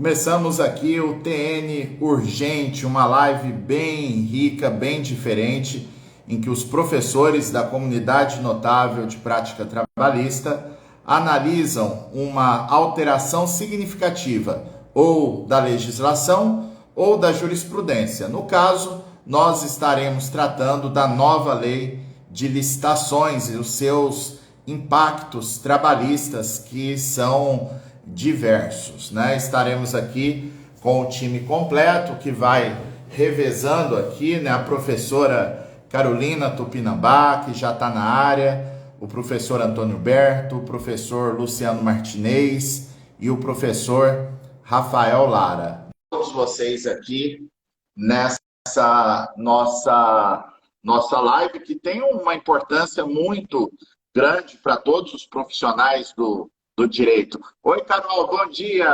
Começamos aqui o TN Urgente, uma live bem rica, bem diferente, em que os professores da comunidade notável de prática trabalhista analisam uma alteração significativa ou da legislação ou da jurisprudência. No caso, nós estaremos tratando da nova lei de licitações e os seus impactos trabalhistas, que são diversos, né? Estaremos aqui com o time completo, que vai revezando aqui, né? A professora Carolina Tupinambá, que já está na área, o professor Antônio Berto, o professor Luciano Martinez e o professor Rafael Lara. Todos vocês aqui nessa nossa live, que tem uma importância muito grande para todos os profissionais do direito. Oi, Carol, bom dia!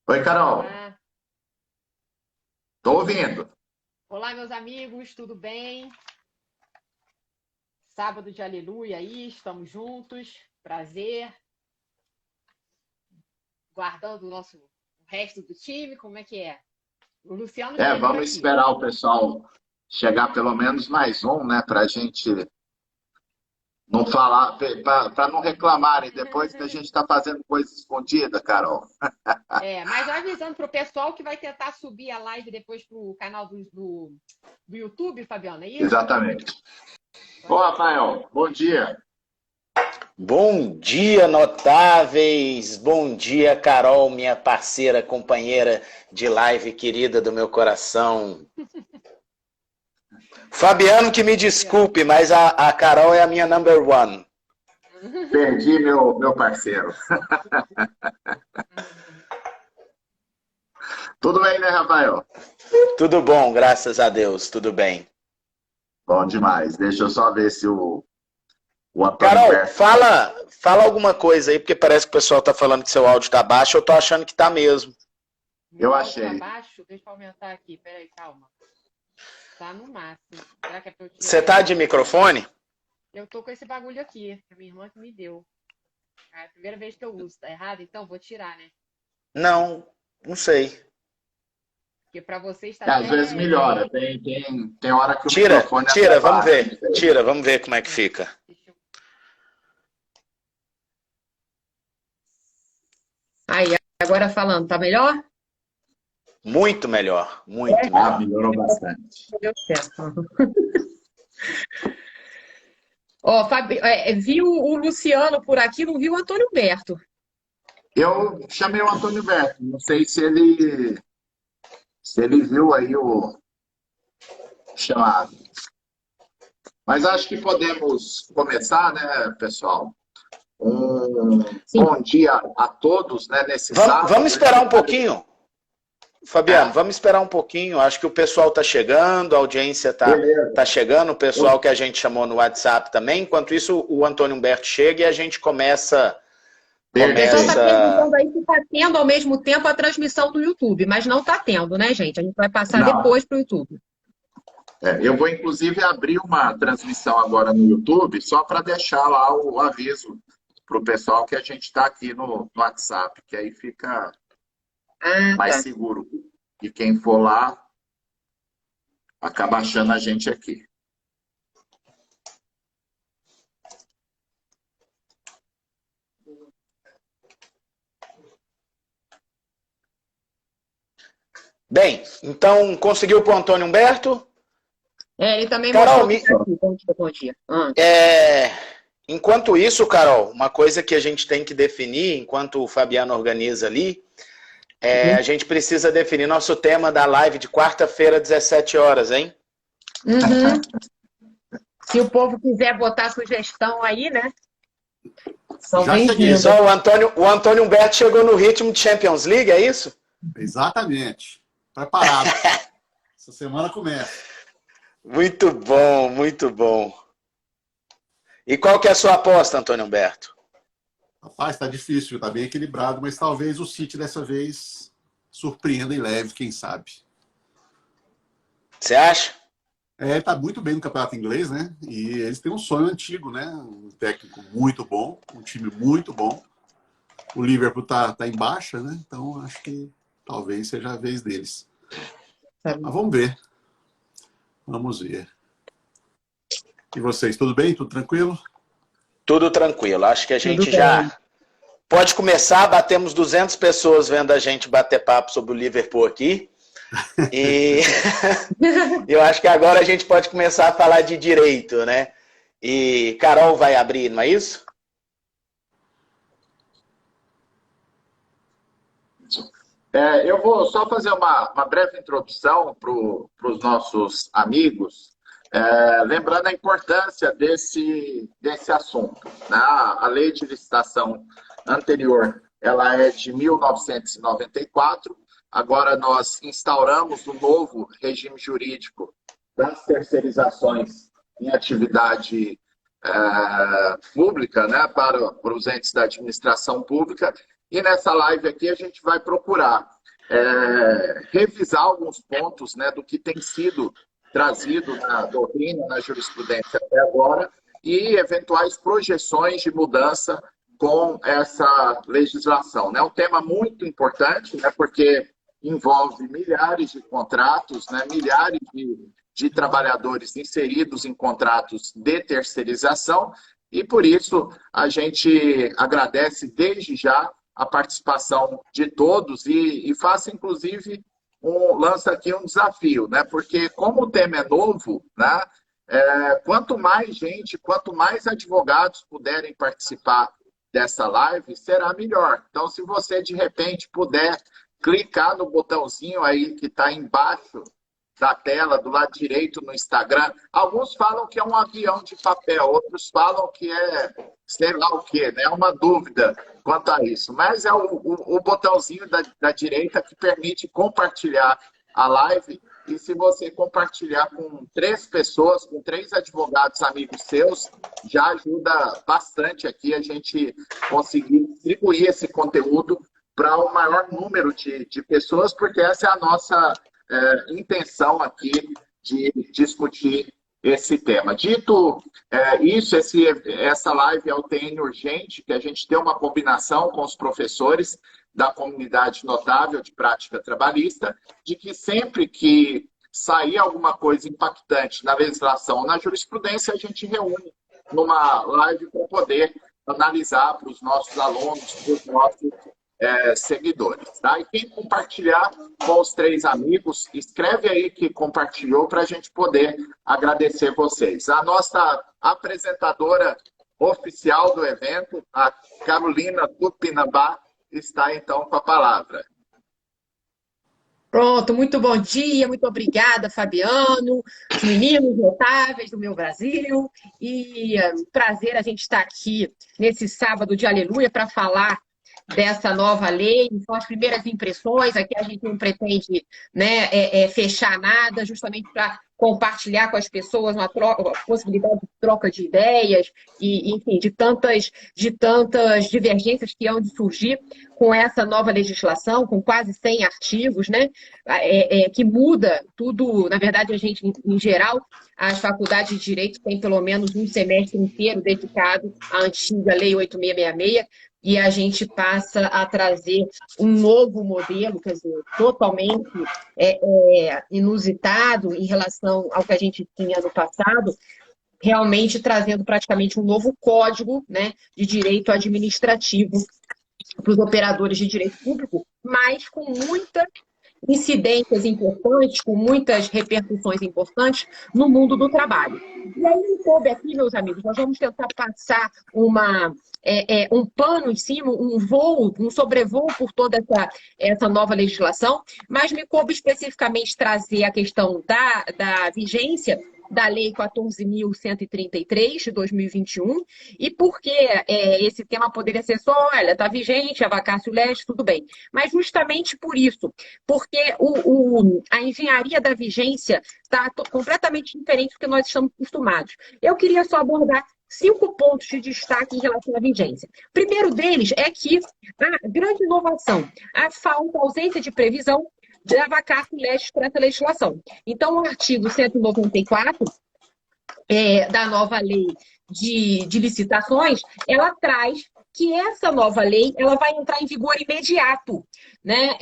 Oi, Carol. Olá. Estou ouvindo. Olá, meus amigos, tudo bem? Sábado de aleluia aí, estamos juntos, prazer. Guardando o resto do time, como é que é? O Luciano já Vamos esperar o pessoal chegar pelo menos mais um, né, para a gente não falar, para não reclamarem depois que a gente está fazendo coisa escondida, Carol. Mas avisando para o pessoal que vai tentar subir a live depois para o canal do YouTube, Fabiana, é isso? Exatamente. Ô, Rafael, bom dia. Bom dia, notáveis! Bom dia, Carol, minha parceira, companheira de live querida do meu coração. Fabiano, que me desculpe, mas a Carol é a minha number one. Perdi meu parceiro. Tudo bem, né, Rafael? Tudo bom, graças a Deus, tudo bem. Bom demais. Deixa eu só ver se o Antônio Carol, Berto... fala alguma coisa aí, porque parece que o pessoal tá falando que seu áudio tá baixo, eu tô achando que tá mesmo. Eu achei. Tá baixo? Deixa eu aumentar aqui, peraí, calma. Tá no máximo. Será que é pra eu tirar? Você tá de microfone? Eu tô com esse bagulho aqui, que a minha irmã que me deu. É a primeira vez que eu uso, tá errado? Então vou tirar, né? Não sei. Porque pra você está Às vezes melhora, tem hora que o Tira, microfone... vamos ver. Tira, vamos ver como é que fica. Aí, agora falando, tá melhor? Muito melhor, muito melhor. Melhorou bastante. Deu certo. Ó, viu o Luciano por aqui, não viu o Antônio Berto. Eu chamei o Antônio Berto, não sei se ele viu aí o chamado. Mas acho que podemos começar, né, pessoal? Bom dia a todos, né, nesse sábado. Vamos esperar um pouquinho. Fabiano, vamos esperar um pouquinho. Acho que o pessoal está chegando, a audiência tá chegando, o pessoal que a gente chamou no WhatsApp também. Enquanto isso, o Antônio Humberto chega e a gente começa... O pessoal está perguntando aí se está tendo ao mesmo tempo a transmissão do YouTube, mas não está tendo, né, gente? A gente vai passar depois para o YouTube. Eu vou, inclusive, abrir uma transmissão agora no YouTube, só para deixar lá o aviso para o pessoal que a gente está aqui no WhatsApp, que aí fica mais seguro. E quem for lá acaba achando a gente aqui. Bem, então conseguiu para o Antônio Humberto? Ele também Carol, mostrou aqui. Bom dia. Enquanto isso, Carol, uma coisa que a gente tem que definir, enquanto o Fabiano organiza ali, a gente precisa definir nosso tema da live de quarta-feira, 17 horas, hein? Uhum. Se o povo quiser botar sugestão aí, né? Já cheguei. Só o Antônio Humberto chegou no ritmo de Champions League, é isso? Exatamente. Preparado. Essa semana começa. Muito bom, muito bom. E qual que é a sua aposta, Antônio Humberto? Rapaz, tá difícil, tá bem equilibrado, mas talvez o City dessa vez surpreenda e leve, quem sabe. Você acha? Ele tá muito bem no campeonato inglês, né? E eles têm um sonho antigo, né? Um técnico muito bom, um time muito bom. O Liverpool tá em baixa, né? Então acho que talvez seja a vez deles. Mas vamos ver. Vamos ver. E vocês, tudo bem? Tudo tranquilo? Tudo tranquilo. Acho que a gente já pode começar. Batemos 200 pessoas vendo a gente bater papo sobre o Liverpool aqui. E eu acho que agora a gente pode começar a falar de direito, né? E Carol vai abrir, não é isso? Eu vou só fazer uma breve introdução para os nossos amigos, lembrando a importância desse assunto, né? A lei de licitação anterior, ela é de 1994, agora nós instauramos um novo regime jurídico das terceirizações em atividade pública, né, para os entes da administração pública. E nessa live aqui a gente vai procurar revisar alguns pontos, né, do que tem sido trazido na doutrina, na jurisprudência até agora, e eventuais projeções de mudança com essa legislação. É um tema muito importante, né, porque envolve milhares de contratos, né, milhares de trabalhadores inseridos em contratos de terceirização, e por isso a gente agradece desde já a participação de todos e faça, inclusive, lança aqui um desafio, né? Porque como o tema é novo, né? Quanto mais gente, quanto mais advogados puderem participar dessa live, será melhor. Então, se você, de repente, puder clicar no botãozinho aí que está embaixo da tela, do lado direito no Instagram. Alguns falam que é um avião de papel, outros falam que é sei lá o quê, né? É uma dúvida quanto a isso. Mas é o botãozinho da direita que permite compartilhar a live. E se você compartilhar com 3 pessoas, com 3 advogados amigos seus, já ajuda bastante aqui a gente conseguir distribuir esse conteúdo para o maior número de pessoas, porque essa é a nossa intenção aqui de discutir esse tema. Dito isso, essa live é o TN Urgente, que a gente tem uma combinação com os professores da comunidade notável de prática trabalhista, de que sempre que sair alguma coisa impactante na legislação ou na jurisprudência, a gente reúne numa live para poder analisar para os nossos alunos, para os nossos seguidores. Tá? E quem compartilhar com os 3 amigos, escreve aí que compartilhou para a gente poder agradecer vocês. A nossa apresentadora oficial do evento, a Carolina Tupinambá, está então com a palavra. Pronto, muito bom dia, muito obrigada, Fabiano, os meninos notáveis do meu Brasil. E prazer a gente estar aqui nesse sábado de aleluia para falar dessa nova lei. São as primeiras impressões. Aqui a gente não pretende, né, fechar nada, justamente para compartilhar com as pessoas uma possibilidade de troca de ideias e, enfim, de tantas divergências que hão de surgir com essa nova legislação, com quase 100 artigos, né, que muda tudo. Na verdade, a gente, em geral, as faculdades de Direito têm pelo menos um semestre inteiro dedicado à antiga Lei 8666, e a gente passa a trazer um novo modelo, quer dizer, totalmente inusitado em relação ao que a gente tinha no passado, realmente trazendo praticamente um novo código, né, de direito administrativo para os operadores de direito público, mas com muitas incidências importantes, com muitas repercussões importantes no mundo do trabalho. E aí, me coube aqui, meus amigos, nós vamos tentar passar um pano em cima, um sobrevoo por toda essa nova legislação, mas me coube especificamente trazer a questão da vigência da Lei 14.133, de 2021, e por que esse tema poderia ser só, olha, está vigente, a vacácio legis, tudo bem. Mas justamente por isso, porque a engenharia da vigência está completamente diferente do que nós estamos acostumados. Eu queria só abordar 5 pontos de destaque em relação à vigência. O primeiro deles é que a grande inovação, a ausência de previsão dava caso legis para essa legislação. Então, o artigo 194 da nova lei de licitações, ela traz que essa nova lei ela vai entrar em vigor imediato, né?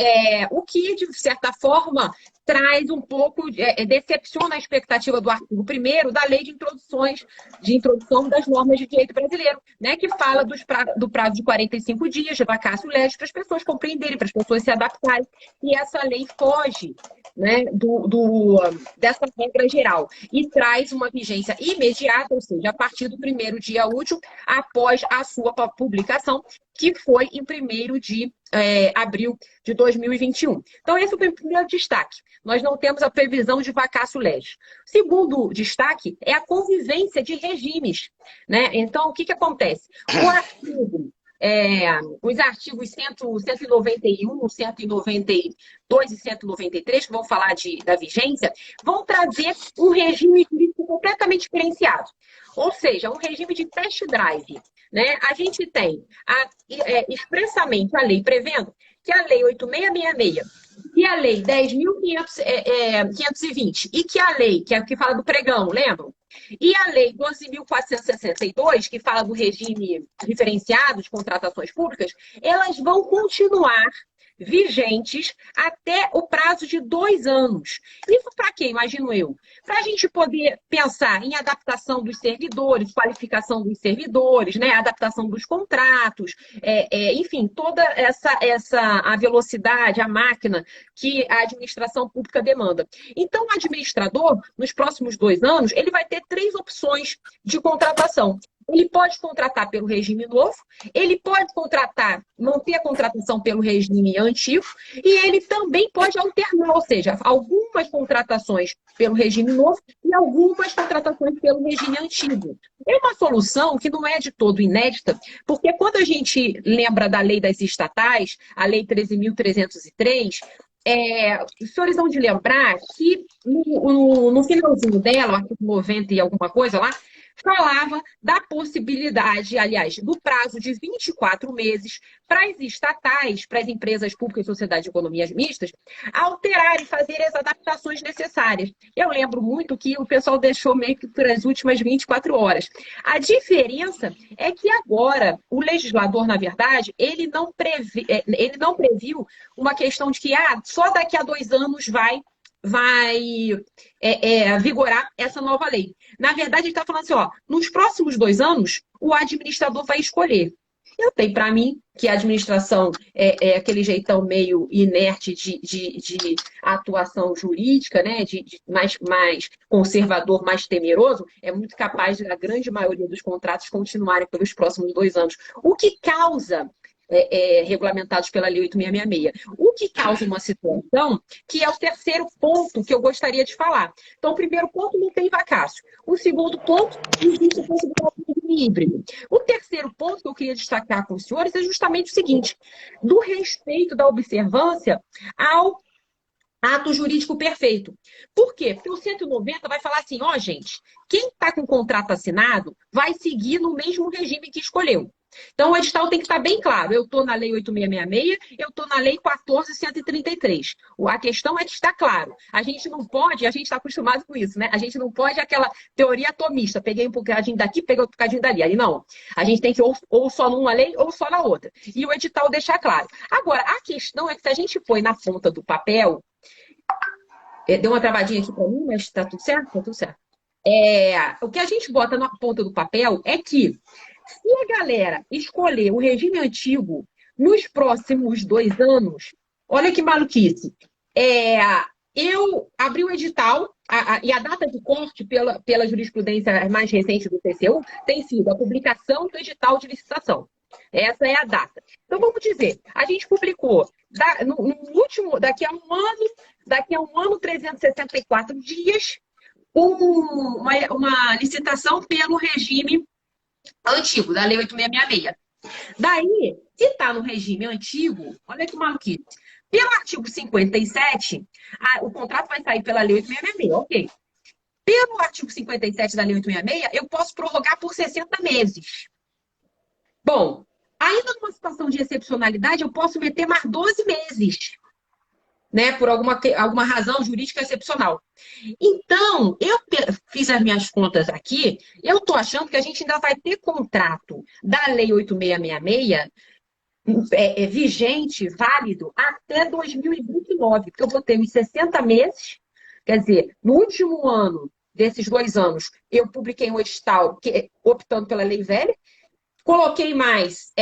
O que, de certa forma, traz um pouco, decepciona a expectativa do artigo 1º da lei de introdução das normas de direito brasileiro, né? Que fala do prazo de 45 dias de vacatio legis para as pessoas compreenderem, para as pessoas se adaptarem. E essa lei foge, né, dessa regra geral e traz uma vigência imediata, ou seja, a partir do primeiro dia útil após a sua publicação, que foi em 1º de abril de 2021. Então, esse é o primeiro destaque. Nós não temos a previsão de vacatio legis. Segundo destaque é a convivência de regimes, né? Então, o que acontece? Os artigos 191, 192 e 193, que vão falar da vigência, vão trazer um regime jurídico completamente diferenciado. Ou seja, um regime de test drive, né? A gente tem expressamente a lei prevendo que a Lei 8666 e a Lei 10.520 e que a lei, que fala do pregão, lembram? E a Lei 12.462, que fala do regime diferenciado de contratações públicas, elas vão continuar vigentes até o prazo de 2 anos. Isso para quê, imagino eu? Para a gente poder pensar em adaptação dos servidores, qualificação dos servidores, né? Adaptação dos contratos, enfim, toda a velocidade, a máquina que a administração pública demanda. Então, o administrador, nos próximos 2 anos, ele vai ter 3 opções de contratação. Ele pode contratar pelo regime novo, ele pode manter a contratação pelo regime antigo, e ele também pode alternar, ou seja, algumas contratações pelo regime novo e algumas contratações pelo regime antigo. É uma solução que não é de todo inédita, porque quando a gente lembra da lei das estatais, a Lei 13.303, os senhores vão de lembrar que no finalzinho dela, o artigo 90 e alguma coisa lá, falava da possibilidade, aliás, do prazo de 24 meses para as estatais, para as empresas públicas e sociedades de economias mistas, alterarem, fazer as adaptações necessárias. Eu lembro muito que o pessoal deixou meio que para as últimas 24 horas. A diferença é que agora o legislador, na verdade, ele não previu uma questão de que só daqui a 2 anos vai vigorar essa nova lei. Na verdade, ele está falando assim, nos próximos 2 anos, o administrador vai escolher. Eu tenho para mim que a administração é aquele jeitão meio inerte de atuação jurídica, né? Mais conservador, mais temeroso, é muito capaz de, a grande maioria dos contratos continuarem pelos próximos 2 anos. O que causa regulamentados pela Lei 8666. O que causa uma situação que é o terceiro ponto que eu gostaria de falar. Então, o primeiro ponto, não tem vacatio. O segundo ponto, existe a possibilidade de regime híbrido. O terceiro ponto que eu queria destacar com os senhores é justamente o seguinte, do respeito da observância ao ato jurídico perfeito. Por quê? Porque o 190 vai falar assim, gente, quem está com o contrato assinado vai seguir no mesmo regime que escolheu. Então, o edital tem que estar bem claro. Eu estou na Lei 8666, eu estou na Lei 14.133. A questão é que está claro. A gente não pode, a gente está acostumado com isso, né? A gente não pode aquela teoria atomista. Peguei um bocadinho daqui, peguei outro bocadinho dali. Ali não. A gente tem que ou só numa lei ou só na outra. E o edital deixar claro. Agora, a questão é que se a gente põe na ponta do papel... Deu uma travadinha aqui para mim, mas está tudo certo? Está tudo certo. O que a gente bota na ponta do papel é que se a galera escolher o regime antigo nos próximos 2 anos, olha que maluquice. Eu abri o edital e a data de corte pela jurisprudência mais recente do TCU tem sido a publicação do edital de licitação. Essa é a data. Então, vamos dizer, a gente publicou daqui a um ano, 364 dias, uma licitação pelo regime antigo, da Lei 8666. Daí, se está no regime antigo, olha que maluquice. Pelo artigo 57, o contrato vai sair pela Lei 8666, ok. Pelo artigo 57 da Lei 866, eu posso prorrogar por 60 meses. Bom, ainda numa situação de excepcionalidade, eu posso meter mais 12 meses. né, por alguma razão jurídica excepcional. Então, eu fiz as minhas contas aqui, eu estou achando que a gente ainda vai ter contrato da Lei 8666 vigente, válido, até 2029, porque eu botei os 60 meses, quer dizer, no último ano desses 2 anos, eu publiquei um edital optando pela lei velha. Coloquei mais,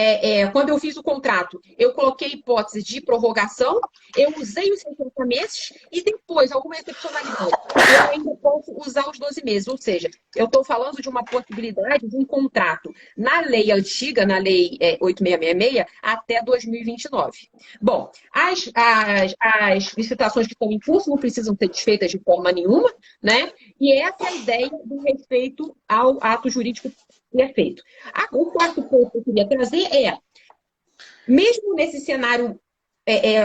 quando eu fiz o contrato, eu coloquei hipótese de prorrogação, eu usei os 60 meses e depois, alguma excepcionalidade, eu ainda posso usar os 12 meses. Ou seja, eu estou falando de uma possibilidade de um contrato na lei antiga, na lei 8666, até 2029. Bom, as licitações que estão em curso não precisam ser desfeitas de forma nenhuma, né? E essa é a ideia do respeito ao ato jurídico perfeito. O quarto ponto que eu queria trazer mesmo nesse cenário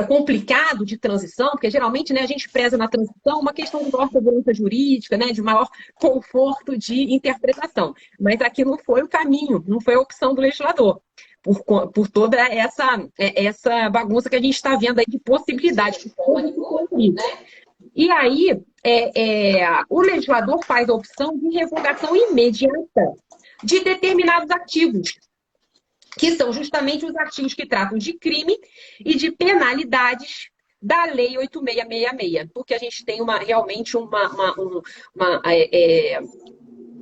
complicado de transição, porque geralmente, né, a gente preza na transição uma questão de maior segurança jurídica, né, de maior conforto de interpretação. Mas aqui não foi o caminho, não foi a opção do legislador. Por toda essa bagunça que a gente está vendo aí de possibilidades. E aí, o legislador faz a opção de revogação imediata de determinados artigos, que são justamente os artigos que tratam de crime e de penalidades da Lei 8666, porque a gente tem realmente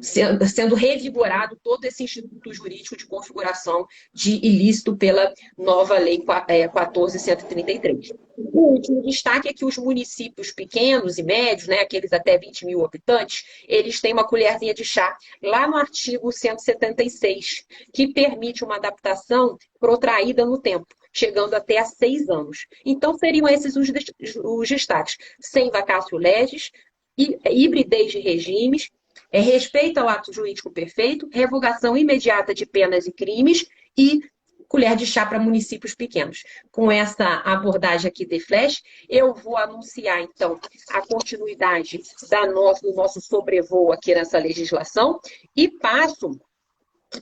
sendo revigorado todo esse instituto jurídico de configuração de ilícito pela nova Lei 14.133. O último destaque é que os municípios pequenos e médios, né, aqueles até 20 mil habitantes, eles têm uma colherzinha de chá lá no artigo 176, que permite uma adaptação protraída no tempo, chegando até a 6 anos. Então, seriam esses os destaques: sem vacatio legis, hibridez de regimes, respeito ao ato jurídico perfeito, revogação imediata de penas e crimes e colher de chá para municípios pequenos. Com essa abordagem aqui de flash, eu vou anunciar, então, a continuidade do nosso sobrevoo aqui nessa legislação e passo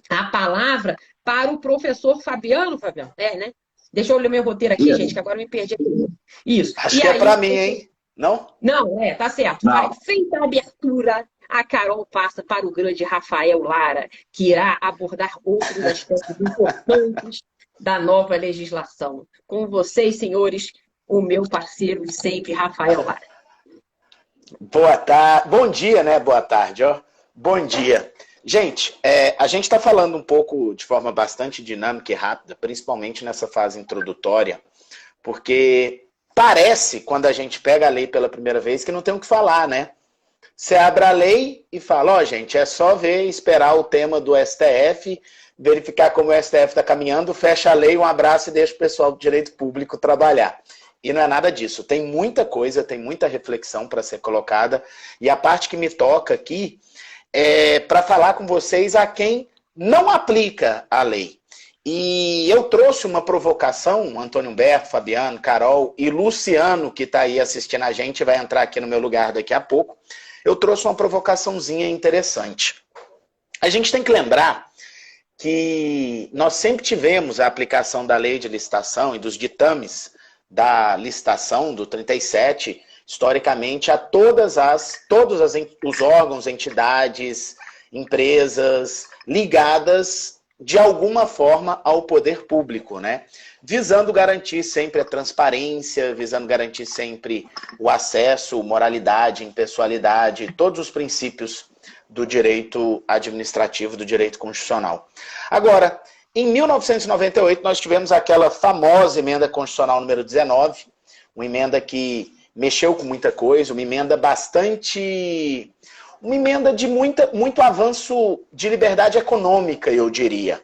a palavra para o professor Fabiano. Fabiano, né? Deixa eu ler meu roteiro aqui, gente, que agora eu me perdi aqui. Isso. Acho que é para mim, hein? Não? Não, tá certo. Vai. Feita a abertura, a Carol passa para o grande Rafael Lara, que irá abordar outros aspectos importantes da nova legislação. Com vocês, senhores, o meu parceiro de sempre, Rafael Lara. Boa tarde. Bom dia, né? Boa tarde, ó. Bom dia. Gente, a gente está falando um pouco de forma bastante dinâmica e rápida, principalmente nessa fase introdutória, porque parece, quando a gente pega a lei pela primeira vez, que não tem o que falar, né? Você abre a lei e fala, gente, é só ver, esperar o tema do STF, verificar como o STF está caminhando, fecha a lei, um abraço e deixa o pessoal do direito público trabalhar. E não é nada disso. Tem muita coisa, tem muita reflexão para ser colocada. E a parte que me toca aqui é para falar com vocês a quem não aplica a lei. E eu trouxe uma provocação, Antônio Humberto, Fabiano, Carol e Luciano, que está aí assistindo a gente, vai entrar aqui no meu lugar daqui a pouco. Eu trouxe uma provocaçãozinha interessante. A gente tem que lembrar que nós sempre tivemos a aplicação da lei de licitação e dos ditames da licitação do 37, historicamente, a todos os órgãos, entidades, empresas ligadas de alguma forma ao poder público, né? Visando garantir sempre a transparência, visando garantir sempre o acesso, moralidade, impessoalidade, todos os princípios do direito administrativo, do direito constitucional. Agora, em 1998, nós tivemos aquela famosa emenda constitucional número 19, uma emenda que mexeu com muita coisa, uma emenda de muito avanço de liberdade econômica, eu diria.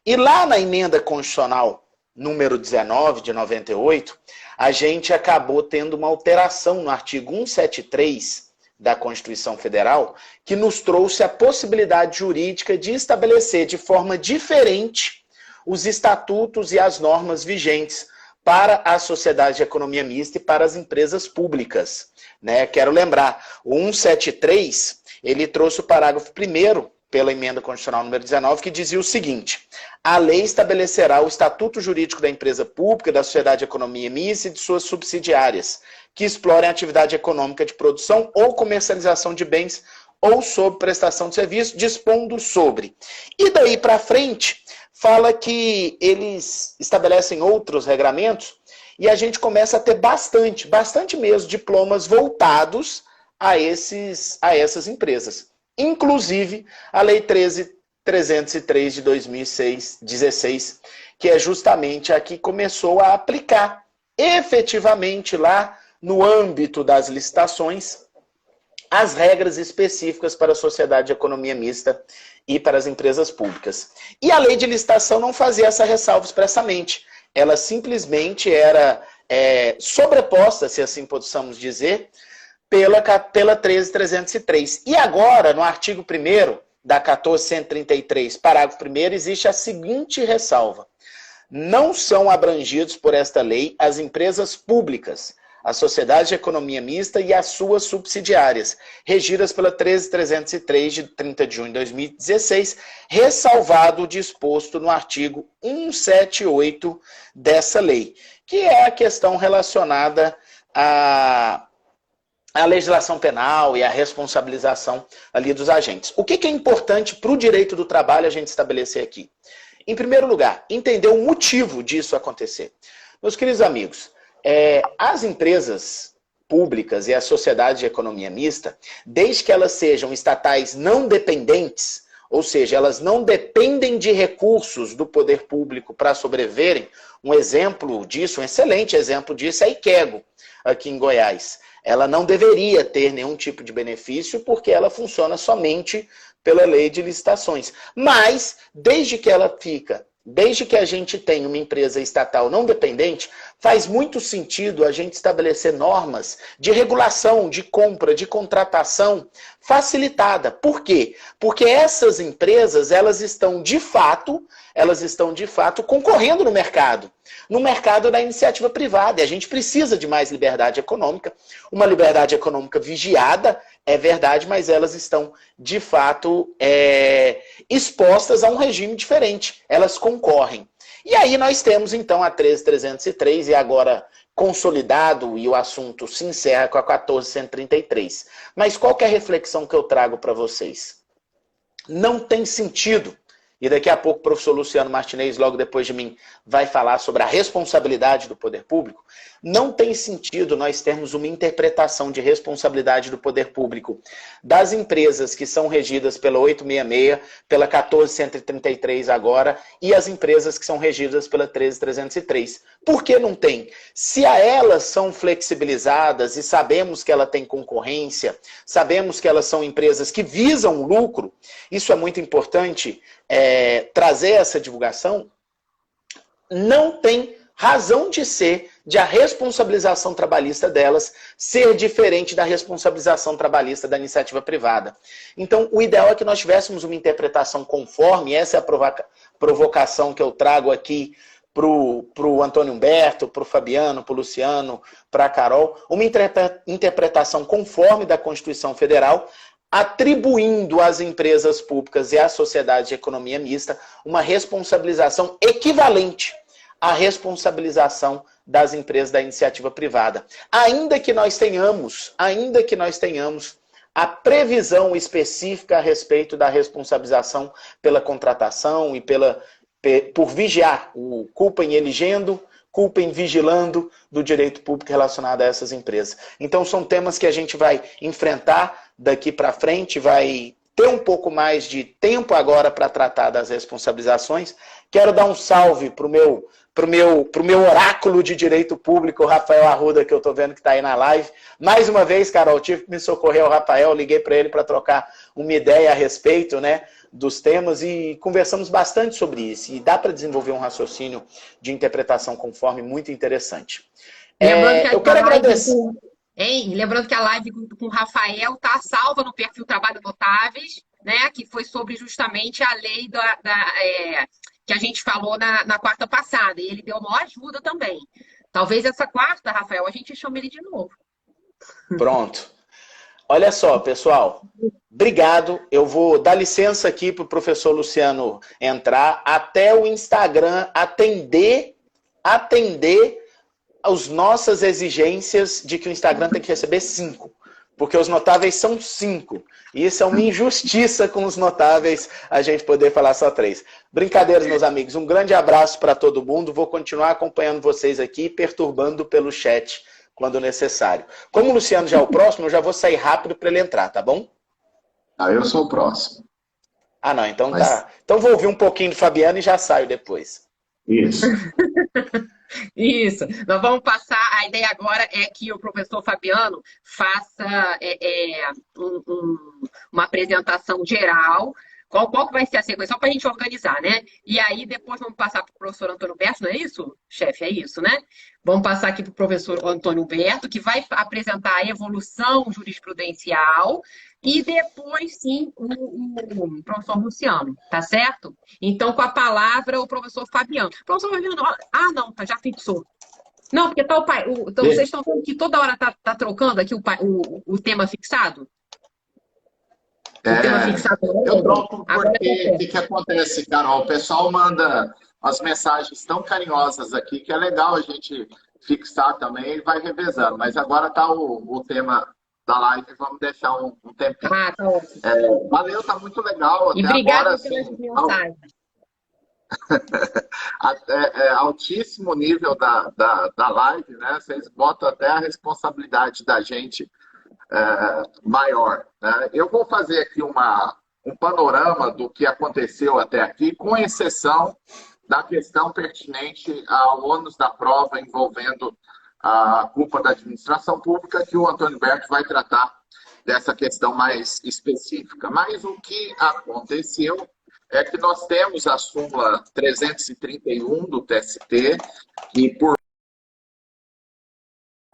E lá na emenda constitucional número 19, de 98, a gente acabou tendo uma alteração no artigo 173 da Constituição Federal, que nos trouxe a possibilidade jurídica de estabelecer de forma diferente os estatutos e as normas vigentes para as sociedades de economia mista e para as empresas públicas, né? Quero lembrar, o 173, ele trouxe o parágrafo 1º pela emenda constitucional número 19, que dizia o seguinte: a lei estabelecerá o estatuto jurídico da empresa pública, da sociedade de economia mista e de suas subsidiárias, que explorem atividade econômica de produção ou comercialização de bens ou sob prestação de serviço, dispondo sobre. E daí para frente, fala que eles estabelecem outros regramentos e a gente começa a ter bastante mesmo, diplomas voltados a essas empresas. Inclusive, a Lei 13.303 de 2016, que é justamente a que começou a aplicar efetivamente lá no âmbito das licitações as regras específicas para a sociedade de economia mista e para as empresas públicas. E a lei de licitação não fazia essa ressalva expressamente. Ela simplesmente era sobreposta, se assim possamos dizer, pela 13.303. E agora, no artigo 1º da 14.133, parágrafo 1º, existe a seguinte ressalva: não são abrangidos por esta lei as empresas públicas, a sociedade de economia mista e as suas subsidiárias, regidas pela 13.303 de 30 de junho de 2016, ressalvado o disposto no artigo 178 dessa lei, que é a questão relacionada a legislação penal e a responsabilização ali dos agentes. O que é importante para o direito do trabalho a gente estabelecer aqui? Em primeiro lugar, entender o motivo disso acontecer. Meus queridos amigos, as empresas públicas e a sociedade de economia mista, desde que elas sejam estatais não dependentes, ou seja, elas não dependem de recursos do poder público para sobreviverem, um exemplo disso, um excelente exemplo disso é a Iquego, aqui em Goiás. Ela não deveria ter nenhum tipo de benefício porque ela funciona somente pela lei de licitações. Mas, desde que a gente tem uma empresa estatal não dependente, faz muito sentido a gente estabelecer normas de regulação, de compra, de contratação facilitada. Por quê? Porque essas empresas, elas estão de fato concorrendo no mercado da iniciativa privada. E a gente precisa de mais liberdade econômica, uma liberdade econômica vigiada, é verdade, mas elas estão, de fato, expostas a um regime diferente. Elas concorrem. E aí nós temos, então, a 13.303 e agora consolidado, e o assunto se encerra com a 14.133. Mas qual que é a reflexão que eu trago para vocês? Não tem sentido, e daqui a pouco o professor Luciano Martinez, logo depois de mim, vai falar sobre a responsabilidade do poder público. Não tem sentido nós termos uma interpretação de responsabilidade do poder público das empresas que são regidas pela 866, pela 14.133 agora, e as empresas que são regidas pela 13.303. Por que não tem? Se a elas são flexibilizadas e sabemos que ela tem concorrência, sabemos que elas são empresas que visam lucro, isso é muito importante trazer essa divulgação, não tem razão de ser de a responsabilização trabalhista delas ser diferente da responsabilização trabalhista da iniciativa privada. Então, o ideal é que nós tivéssemos uma interpretação conforme, essa é a provocação que eu trago aqui para o Antônio Humberto, para o Fabiano, para o Luciano, para a Carol, uma interpretação conforme da Constituição Federal, atribuindo às empresas públicas e à sociedade de economia mista uma responsabilização equivalente à responsabilização das empresas da iniciativa privada. Ainda que nós tenhamos a previsão específica a respeito da responsabilização pela contratação e por vigiar, o culpa em eligendo, culpa em vigilando do direito público relacionado a essas empresas. Então são temas que a gente vai enfrentar daqui para frente, vai ter um pouco mais de tempo agora para tratar das responsabilizações. Quero dar um salve para o meu oráculo de direito público, o Rafael Arruda, que eu estou vendo que está aí na live. Mais uma vez, Carol, tive que me socorrer ao Rafael, liguei para ele para trocar uma ideia a respeito, né, dos temas e conversamos bastante sobre isso. E dá para desenvolver um raciocínio de interpretação conforme muito interessante. Eu quero agradecer. Lembrando que a live com o Rafael está salva no perfil Trabalho Notáveis, né, que foi sobre justamente a lei que a gente falou na quarta passada. E ele deu maior ajuda também. Talvez essa quarta, Rafael, a gente chame ele de novo. Pronto. Olha só, pessoal. Obrigado. Eu vou dar licença aqui para o professor Luciano entrar até o Instagram atender as nossas exigências de que o Instagram tem que receber 5. Porque os notáveis são 5. E isso é uma injustiça com os notáveis a gente poder falar só 3. Brincadeiras, meus amigos. Um grande abraço para todo mundo. Vou continuar acompanhando vocês aqui, perturbando pelo chat quando necessário. Como o Luciano já é o próximo, eu já vou sair rápido para ele entrar, tá bom? Eu sou o próximo. Ah, não, então tá. Então vou ouvir um pouquinho do Fabiano e já saio depois. Isso. Isso. Nós vamos passar. A ideia agora é que o professor Fabiano faça uma apresentação geral. Qual que vai ser a sequência? Só para a gente organizar, né? E aí depois vamos passar para o professor Antônio Berto, não é isso, chefe? É isso, né? Vamos passar aqui para o professor Antônio Berto, que vai apresentar a evolução jurisprudencial, e depois, sim, o professor Luciano, tá certo? Então, com a palavra, o professor Fabiano. Professor Fabiano, não, já fixou. Não, porque tá então, vocês estão vendo que toda hora tá trocando aqui o tema fixado? Eu troco porque o que acontece, Carol? O pessoal manda as mensagens tão carinhosas aqui que é legal a gente fixar também e vai revezando. Mas agora está o tema da live, vamos deixar um tempinho. Tá ótimo. Valeu, tá muito legal. E obrigada pelas mensagens. Altíssimo nível da live, né? Vocês botam até a responsabilidade da gente maior, né? Eu vou fazer aqui um panorama do que aconteceu até aqui, com exceção da questão pertinente ao ônus da prova envolvendo a culpa da administração pública, que o Antônio Berto vai tratar dessa questão mais específica. Mas o que aconteceu é que nós temos a súmula 331 do TST, que por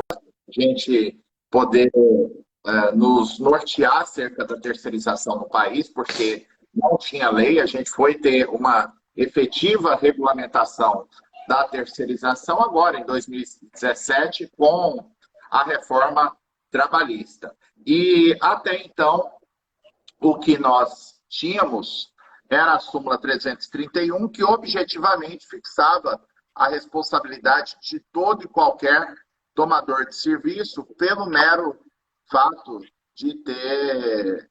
a gente poder nos nortear acerca da terceirização no país, porque não tinha lei, a gente foi ter uma efetiva regulamentação da terceirização agora, em 2017, com a reforma trabalhista. E até então, o que nós tínhamos era a súmula 331, que objetivamente fixava a responsabilidade de todo e qualquer tomador de serviço pelo mero fato de ter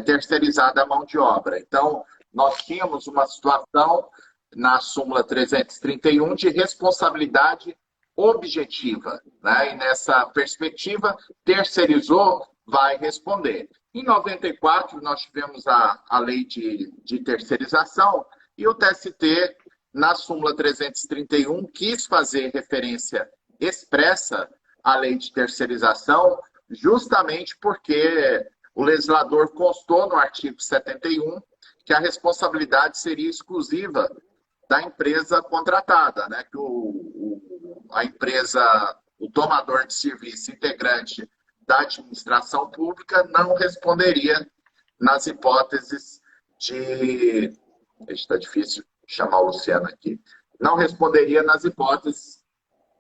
terceirizado a mão de obra. Então, nós tínhamos uma situação na súmula 331 de responsabilidade objetiva, né? E nessa perspectiva, terceirizou, vai responder. Em 94, nós tivemos a lei de terceirização e o TST, na súmula 331, quis fazer referência expressa à lei de terceirização, justamente porque o legislador constou no artigo 71 que a responsabilidade seria exclusiva da empresa contratada, né? Que a empresa, o tomador de serviço integrante da administração pública não responderia nas hipóteses de... Está difícil chamar o Luciano aqui. Não responderia nas hipóteses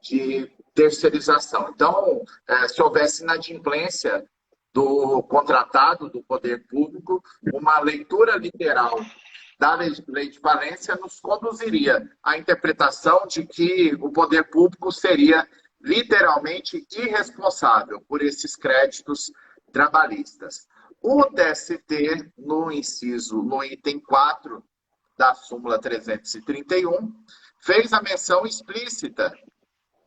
de terceirização. Então, se houvesse inadimplência do contratado do poder público, uma leitura literal da lei de falência nos conduziria à interpretação de que o poder público seria literalmente irresponsável por esses créditos trabalhistas. O TST, no item 4 da súmula 331, fez a menção explícita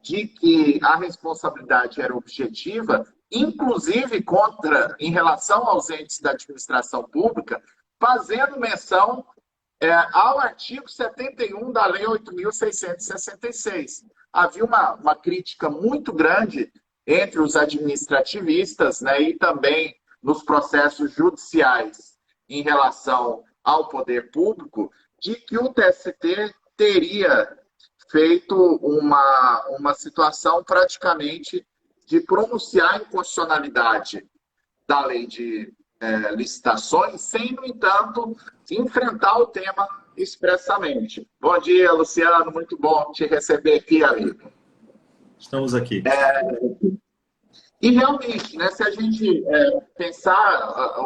de que a responsabilidade era objetiva, inclusive em relação aos entes da administração pública, fazendo menção ao artigo 71 da Lei 8.666. Havia uma crítica muito grande entre os administrativistas, né, e também nos processos judiciais em relação ao poder público, de que o TST teria feito uma situação praticamente de pronunciar a inconstitucionalidade da lei de licitações, sem, no entanto, enfrentar o tema expressamente. Bom dia, Luciano, muito bom te receber aqui, amigo. Estamos aqui. E realmente, né, se a gente pensar,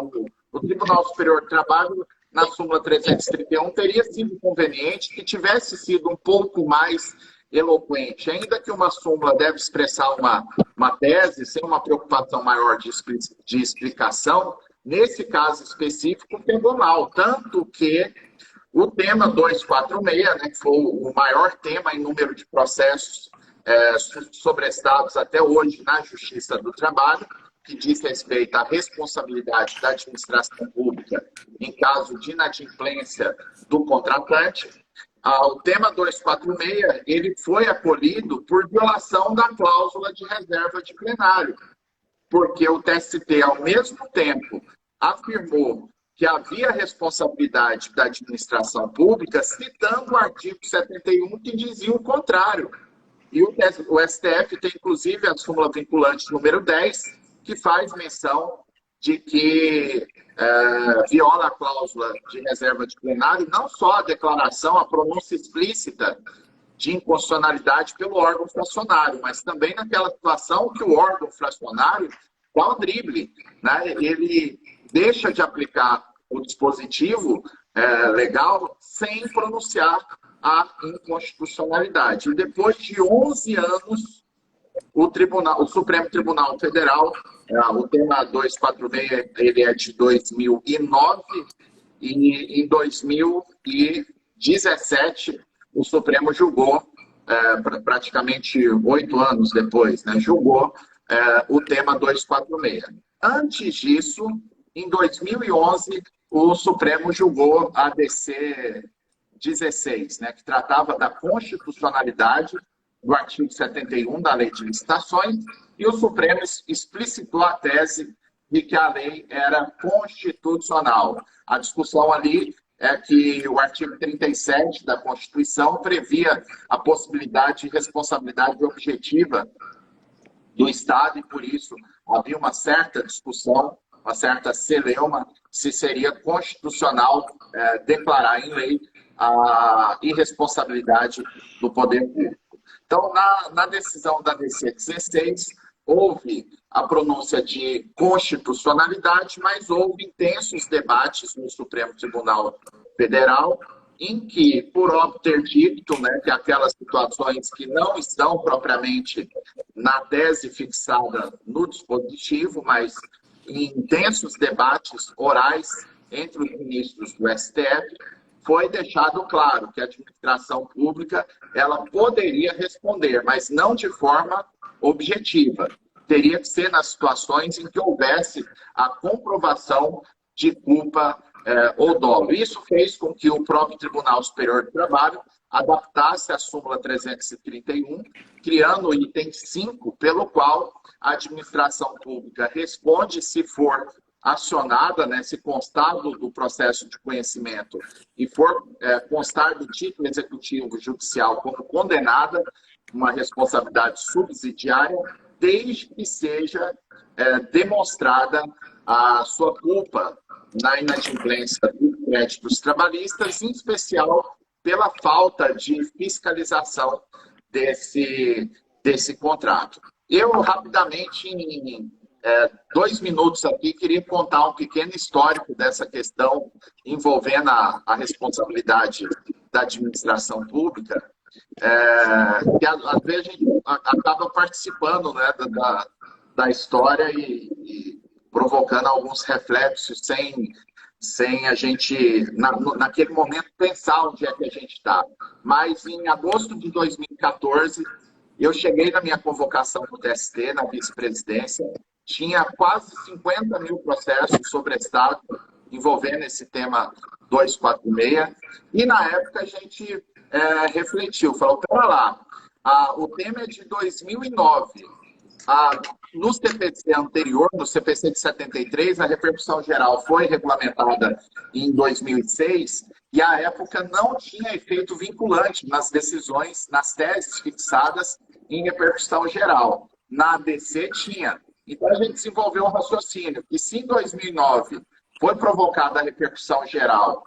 o Tribunal Superior do Trabalho, na súmula 331, teria sido conveniente que tivesse sido um pouco mais eloquente, ainda que uma súmula deve expressar uma tese sem uma preocupação maior de explicação, nesse caso específico pegou mal, tanto que o tema 246, né, que foi o maior tema em número de processos sobrestados até hoje na Justiça do Trabalho, que diz respeito à responsabilidade da administração pública em caso de inadimplência do contratante. O tema 246 ele foi acolhido por violação da cláusula de reserva de plenário, porque o TST, ao mesmo tempo, afirmou que havia responsabilidade da administração pública, citando o artigo 71, que dizia o contrário. E o STF tem, inclusive, a súmula vinculante número 10, que faz menção de que viola a cláusula de reserva de plenário, não só a declaração, a pronúncia explícita de inconstitucionalidade pelo órgão fracionário, mas também naquela situação que o órgão fracionário dá o drible, né? Ele deixa de aplicar o dispositivo legal sem pronunciar a inconstitucionalidade. E depois de 11 anos, o Supremo Tribunal Federal, o tema 246, ele é de 2009, e em 2017 o Supremo julgou, praticamente 8 anos depois, né, julgou o tema 246. Antes disso, em 2011, o Supremo julgou a ADC 16, né, que tratava da constitucionalidade do artigo 71 da Lei de Licitações, e o Supremo explicitou a tese de que a lei era constitucional. A discussão ali é que o artigo 37 da Constituição previa a possibilidade de responsabilidade objetiva do Estado, e por isso havia uma certa discussão, uma certa celeuma, se seria constitucional declarar em lei a irresponsabilidade do poder público. Então, na decisão da DC 16, houve a pronúncia de constitucionalidade, mas houve intensos debates no Supremo Tribunal Federal, em que, por obter dicto, né, que aquelas situações que não estão propriamente na tese fixada no dispositivo, mas em intensos debates orais entre os ministros do STF, foi deixado claro que a administração pública ela poderia responder, mas não de forma objetiva. Teria que ser nas situações em que houvesse a comprovação de culpa ou dolo. Isso fez com que o próprio Tribunal Superior do Trabalho adaptasse a súmula 331, criando o item 5, pelo qual a administração pública responde se for acionada, né, se constar do processo de conhecimento e for constar do título executivo judicial como condenada, uma responsabilidade subsidiária, desde que seja demonstrada a sua culpa na inadimplência dos créditos trabalhistas, em especial pela falta de fiscalização desse contrato. Eu, rapidamente, em 2 minutos aqui, queria contar um pequeno histórico dessa questão envolvendo a responsabilidade da administração pública, que às vezes a gente acaba participando, né, da história e provocando alguns reflexos sem a gente, naquele momento, pensar onde é que a gente está. Mas em agosto de 2014, eu cheguei na minha convocação para o TST, na vice-presidência, tinha quase 50 mil processos sobrestados envolvendo esse tema 246, e na época a gente refletiu, falou, pera lá, o tema é de 2009, no CPC anterior, no CPC de 73, a repercussão geral foi regulamentada em 2006, e à época não tinha efeito vinculante nas decisões, nas teses fixadas em repercussão geral. Na ADC tinha. Então, a gente desenvolveu um raciocínio que, se em 2009 foi provocada a repercussão geral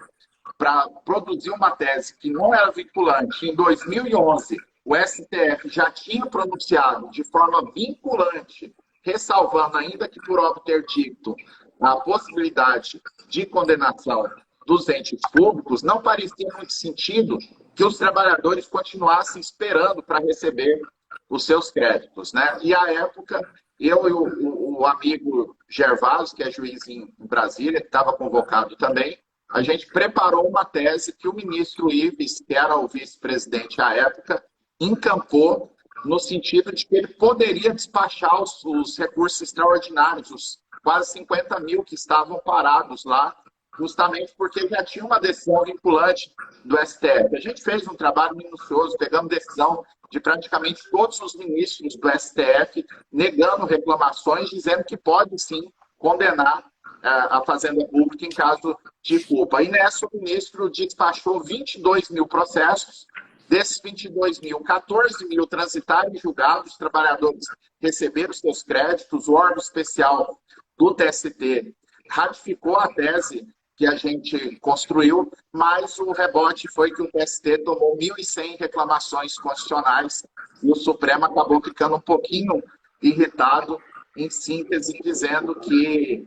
para produzir uma tese que não era vinculante, em 2011 o STF já tinha pronunciado de forma vinculante ressalvando ainda que por óbvio ter dito a possibilidade de condenação dos entes públicos, não parecia muito sentido que os trabalhadores continuassem esperando para receber os seus créditos, né? E à época, eu e o amigo Gervásio, que é juiz em Brasília, que estava convocado também, a gente preparou uma tese que o ministro Ives, que era o vice-presidente à época, encampou no sentido de que ele poderia despachar os recursos extraordinários, os quase 50 mil que estavam parados lá, justamente porque já tinha uma decisão vinculante do STF. A gente fez um trabalho minucioso, pegamos decisão de praticamente todos os ministros do STF, negando reclamações, dizendo que pode sim condenar a Fazenda Pública em caso de culpa. E nessa, o ministro despachou 22 mil processos. Desses 22 mil, 14 mil transitaram em julgados, os trabalhadores receberam seus créditos, o órgão especial do TST ratificou a tese que a gente construiu, mas o rebote foi que o TST tomou 1.100 reclamações constitucionais e o Supremo acabou ficando um pouquinho irritado, em síntese, dizendo que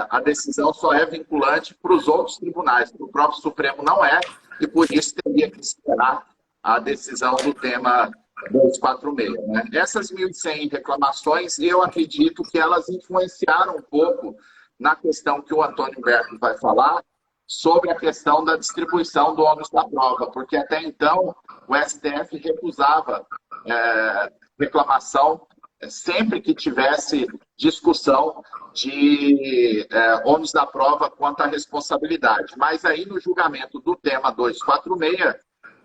a decisão só é vinculante para os outros tribunais, para o próprio Supremo não é, e por isso teria que esperar a decisão do tema 246. Né? Essas 1.100 reclamações, eu acredito que elas influenciaram um pouco na questão que o Antônio Humberto vai falar, sobre a questão da distribuição do ônus da prova, porque até então o STF recusava reclamação sempre que tivesse discussão de ônus da prova quanto à responsabilidade. Mas aí, no julgamento do tema 246,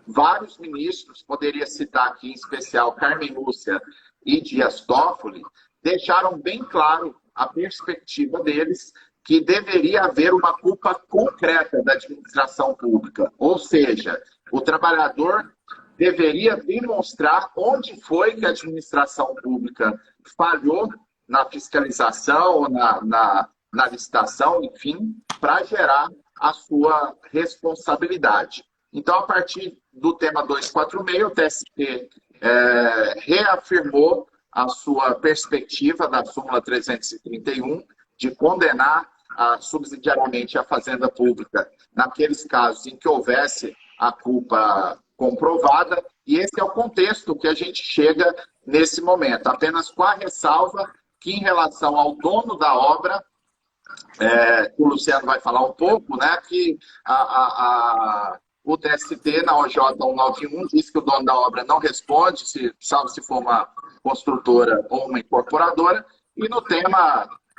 vários ministros, poderia citar aqui em especial Carmen Lúcia e Dias Toffoli, deixaram bem claro a perspectiva deles que deveria haver uma culpa concreta da administração pública. Ou seja, o trabalhador deveria demonstrar onde foi que a administração pública falhou na fiscalização, na licitação, enfim, para gerar a sua responsabilidade. Então, a partir do tema 246, o TST reafirmou a sua perspectiva da súmula 331 de condenar subsidiariamente a Fazenda Pública naqueles casos em que houvesse a culpa comprovada, e esse é o contexto que a gente chega nesse momento, apenas com a ressalva que em relação ao dono da obra, o Luciano vai falar um pouco, né, que o TST na OJ 191 diz que o dono da obra não responde, salvo se for uma construtora ou uma incorporadora, e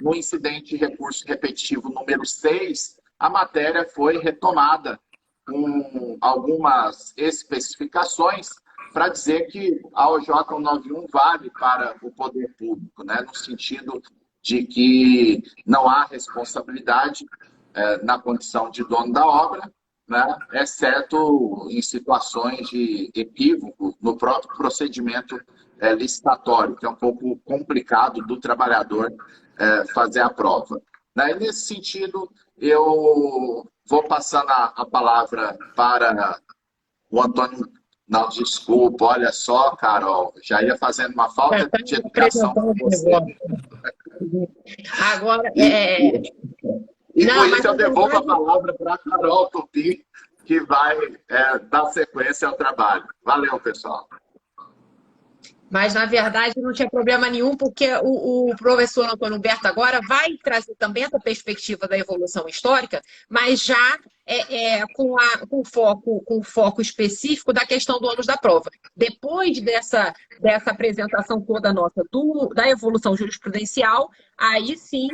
no incidente de recurso repetitivo número 6, a matéria foi retomada com algumas especificações para dizer que a OJ 191 vale para o poder público, né, no sentido de que não há responsabilidade na condição de dono da obra, né, exceto em situações de equívoco no próprio procedimento licitatório, que é um pouco complicado do trabalhador fazer a prova. E nesse sentido, eu vou passando a palavra para o Antônio. Não, desculpa, olha só, Carol, já ia fazendo uma falta de educação com você. Agora, E por isso eu devolvo a palavra para a Carol Tupi, que vai dar sequência ao trabalho. Valeu, pessoal. Mas, na verdade, não tinha problema nenhum, porque o professor Antônio Humberto agora vai trazer também essa perspectiva da evolução histórica, mas já com foco específico da questão do ônus da prova. Depois dessa apresentação toda nossa da evolução jurisprudencial, aí sim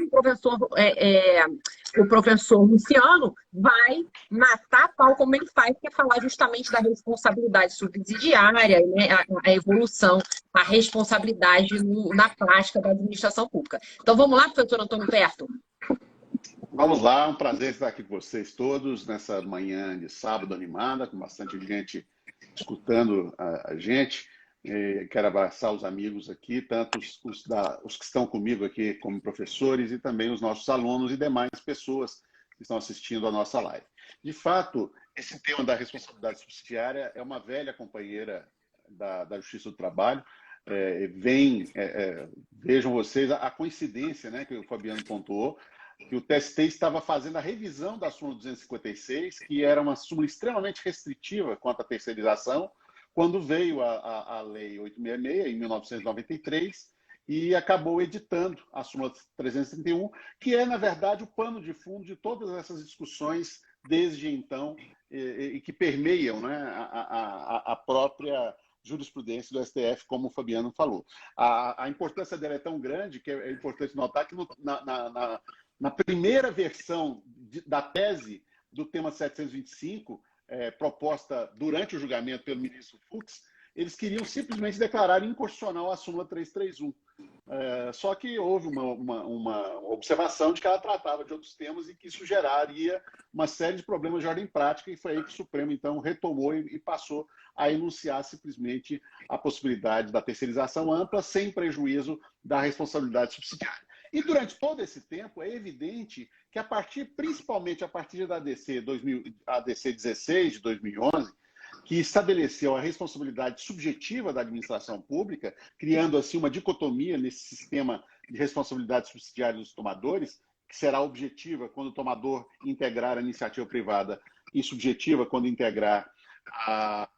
o professor Luciano vai matar a pau como ele faz, que é falar justamente da responsabilidade subsidiária, né, a evolução, a responsabilidade na prática da administração pública. Então vamos lá, professor Antônio Humberto. Vamos lá, um prazer estar aqui com vocês todos nessa manhã de sábado animada, com bastante gente escutando a gente. Quero abraçar os amigos aqui, tanto os que estão comigo aqui como professores e também os nossos alunos e demais pessoas que estão assistindo a nossa live. De fato, esse tema da responsabilidade subsidiária é uma velha companheira da Justiça do Trabalho. vejam vocês a coincidência, né, que o Fabiano pontuou, que o TST estava fazendo a revisão da súmula 256, que era uma súmula extremamente restritiva quanto à terceirização, quando veio a Lei 866, em 1993, e acabou editando a súmula 331, que é, na verdade, o pano de fundo de todas essas discussões desde então, e que permeiam, né, a própria jurisprudência do STF, como o Fabiano falou. A importância dela é tão grande que é importante notar que na primeira versão da tese do tema 725, proposta durante o julgamento pelo ministro Fux, eles queriam simplesmente declarar inconstitucional a súmula 331. Só que houve uma observação de que ela tratava de outros temas e que isso geraria uma série de problemas de ordem prática, e foi aí que o Supremo, então, retomou e passou a enunciar simplesmente a possibilidade da terceirização ampla, sem prejuízo da responsabilidade subsidiária. E durante todo esse tempo, é evidente que, principalmente a partir da ADC 16 de 2011, que estabeleceu a responsabilidade subjetiva da administração pública, criando assim uma dicotomia nesse sistema de responsabilidade subsidiária dos tomadores, que será objetiva quando o tomador integrar a iniciativa privada e subjetiva quando integrar a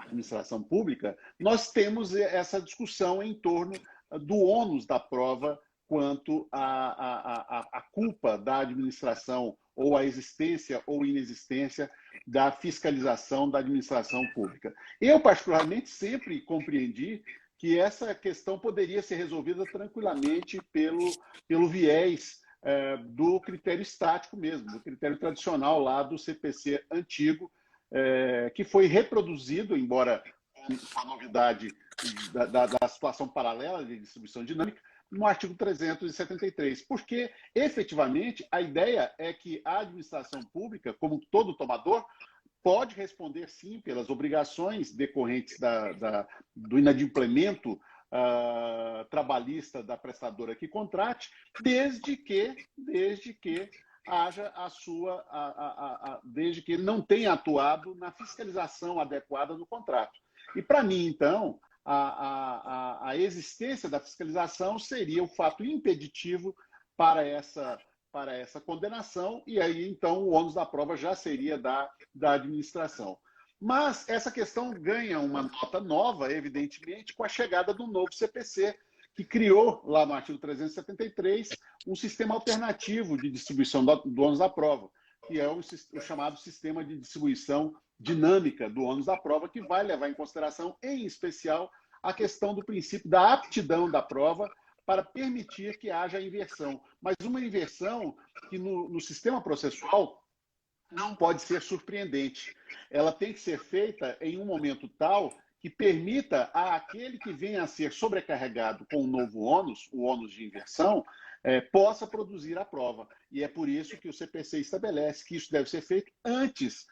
administração pública. Nós temos essa discussão em torno do ônus da prova quanto à culpa da administração, ou a existência ou inexistência da fiscalização da administração pública. Eu, particularmente, sempre compreendi que essa questão poderia ser resolvida tranquilamente pelo viés do critério estático mesmo, do critério tradicional lá do CPC antigo, que foi reproduzido, embora com a novidade da situação paralela de distribuição dinâmica, no artigo 373, porque, efetivamente, a ideia é que a administração pública, como todo tomador, pode responder, sim, pelas obrigações decorrentes do inadimplemento trabalhista da prestadora que contrate, desde que haja desde que ele não tenha atuado na fiscalização adequada do contrato. E, para mim, então, a existência da fiscalização seria o fato impeditivo para essa condenação, e aí, então, o ônus da prova já seria da administração. Mas essa questão ganha uma nota nova, evidentemente, com a chegada do novo CPC, que criou, lá no artigo 373, um sistema alternativo de distribuição do ônus da prova, que é o chamado sistema de distribuição dinâmica do ônus da prova, que vai levar em consideração, em especial, a questão do princípio da aptidão da prova para permitir que haja inversão. Mas uma inversão que, no sistema processual, não pode ser surpreendente. Ela tem que ser feita em um momento tal que permita àquele que venha a ser sobrecarregado com o novo ônus, o ônus de inversão, possa produzir a prova. E é por isso que o CPC estabelece que isso deve ser feito antes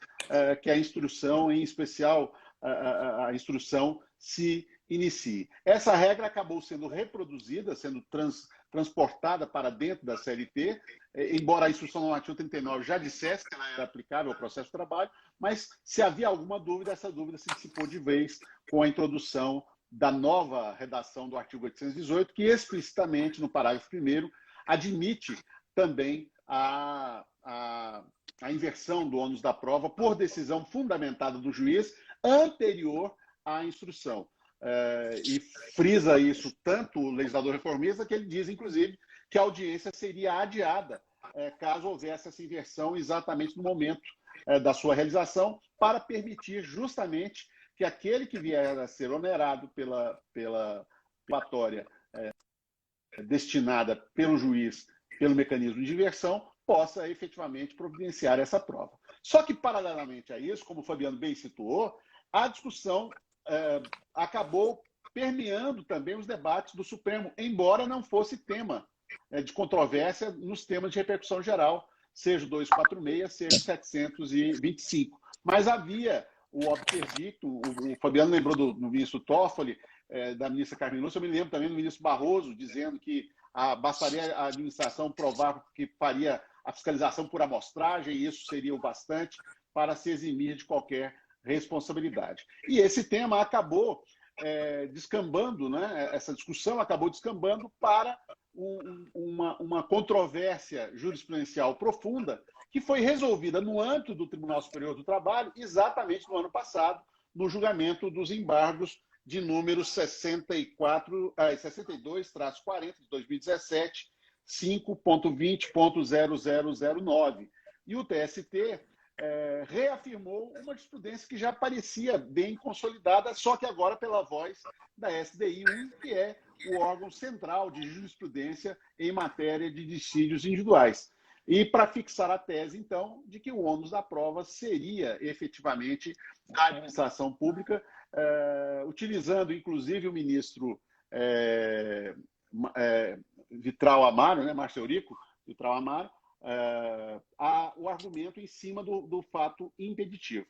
que a instrução, em especial a instrução, se inicie. Essa regra acabou sendo reproduzida, sendo transportada para dentro da CLT, embora a instrução normativa 39 já dissesse que ela era aplicável ao processo de trabalho, mas se havia alguma dúvida, essa dúvida se dissipou de vez com a introdução da nova redação do artigo 818, que explicitamente, no parágrafo 1º, admite também a inversão do ônus da prova por decisão fundamentada do juiz anterior à instrução. E frisa isso tanto o legislador reformista, que ele diz, inclusive, que a audiência seria adiada caso houvesse essa inversão exatamente no momento da sua realização, para permitir justamente que aquele que vier a ser onerado pela platória destinada pelo juiz, pelo mecanismo de inversão, possa efetivamente providenciar essa prova. Só que, paralelamente a isso, como o Fabiano bem situou, a discussão acabou permeando também os debates do Supremo, embora não fosse tema de controvérsia nos temas de repercussão geral, seja o 246, seja o 725. Mas havia o obterdicto, o Fabiano lembrou do ministro Toffoli, da ministra Carmen Lúcia, eu me lembro também do ministro Barroso, dizendo que bastaria a administração provar que faria a fiscalização por amostragem, e isso seria o bastante para se eximir de qualquer responsabilidade. E esse tema acabou descambando, né? Essa discussão acabou descambando para uma controvérsia jurisprudencial profunda que foi resolvida no âmbito do Tribunal Superior do Trabalho exatamente no ano passado, no julgamento dos embargos de número 62/40 de 2017, 5.20.0009. E o TST reafirmou uma jurisprudência que já parecia bem consolidada, só que agora pela voz da SDI1, que é o órgão central de jurisprudência em matéria de dissídios individuais. E para fixar a tese, então, de que o ônus da prova seria efetivamente da administração pública, utilizando, inclusive, o ministro Vitral Amaro, né, Márcio Eurico Vitral Amaro, o argumento em cima do fato impeditivo.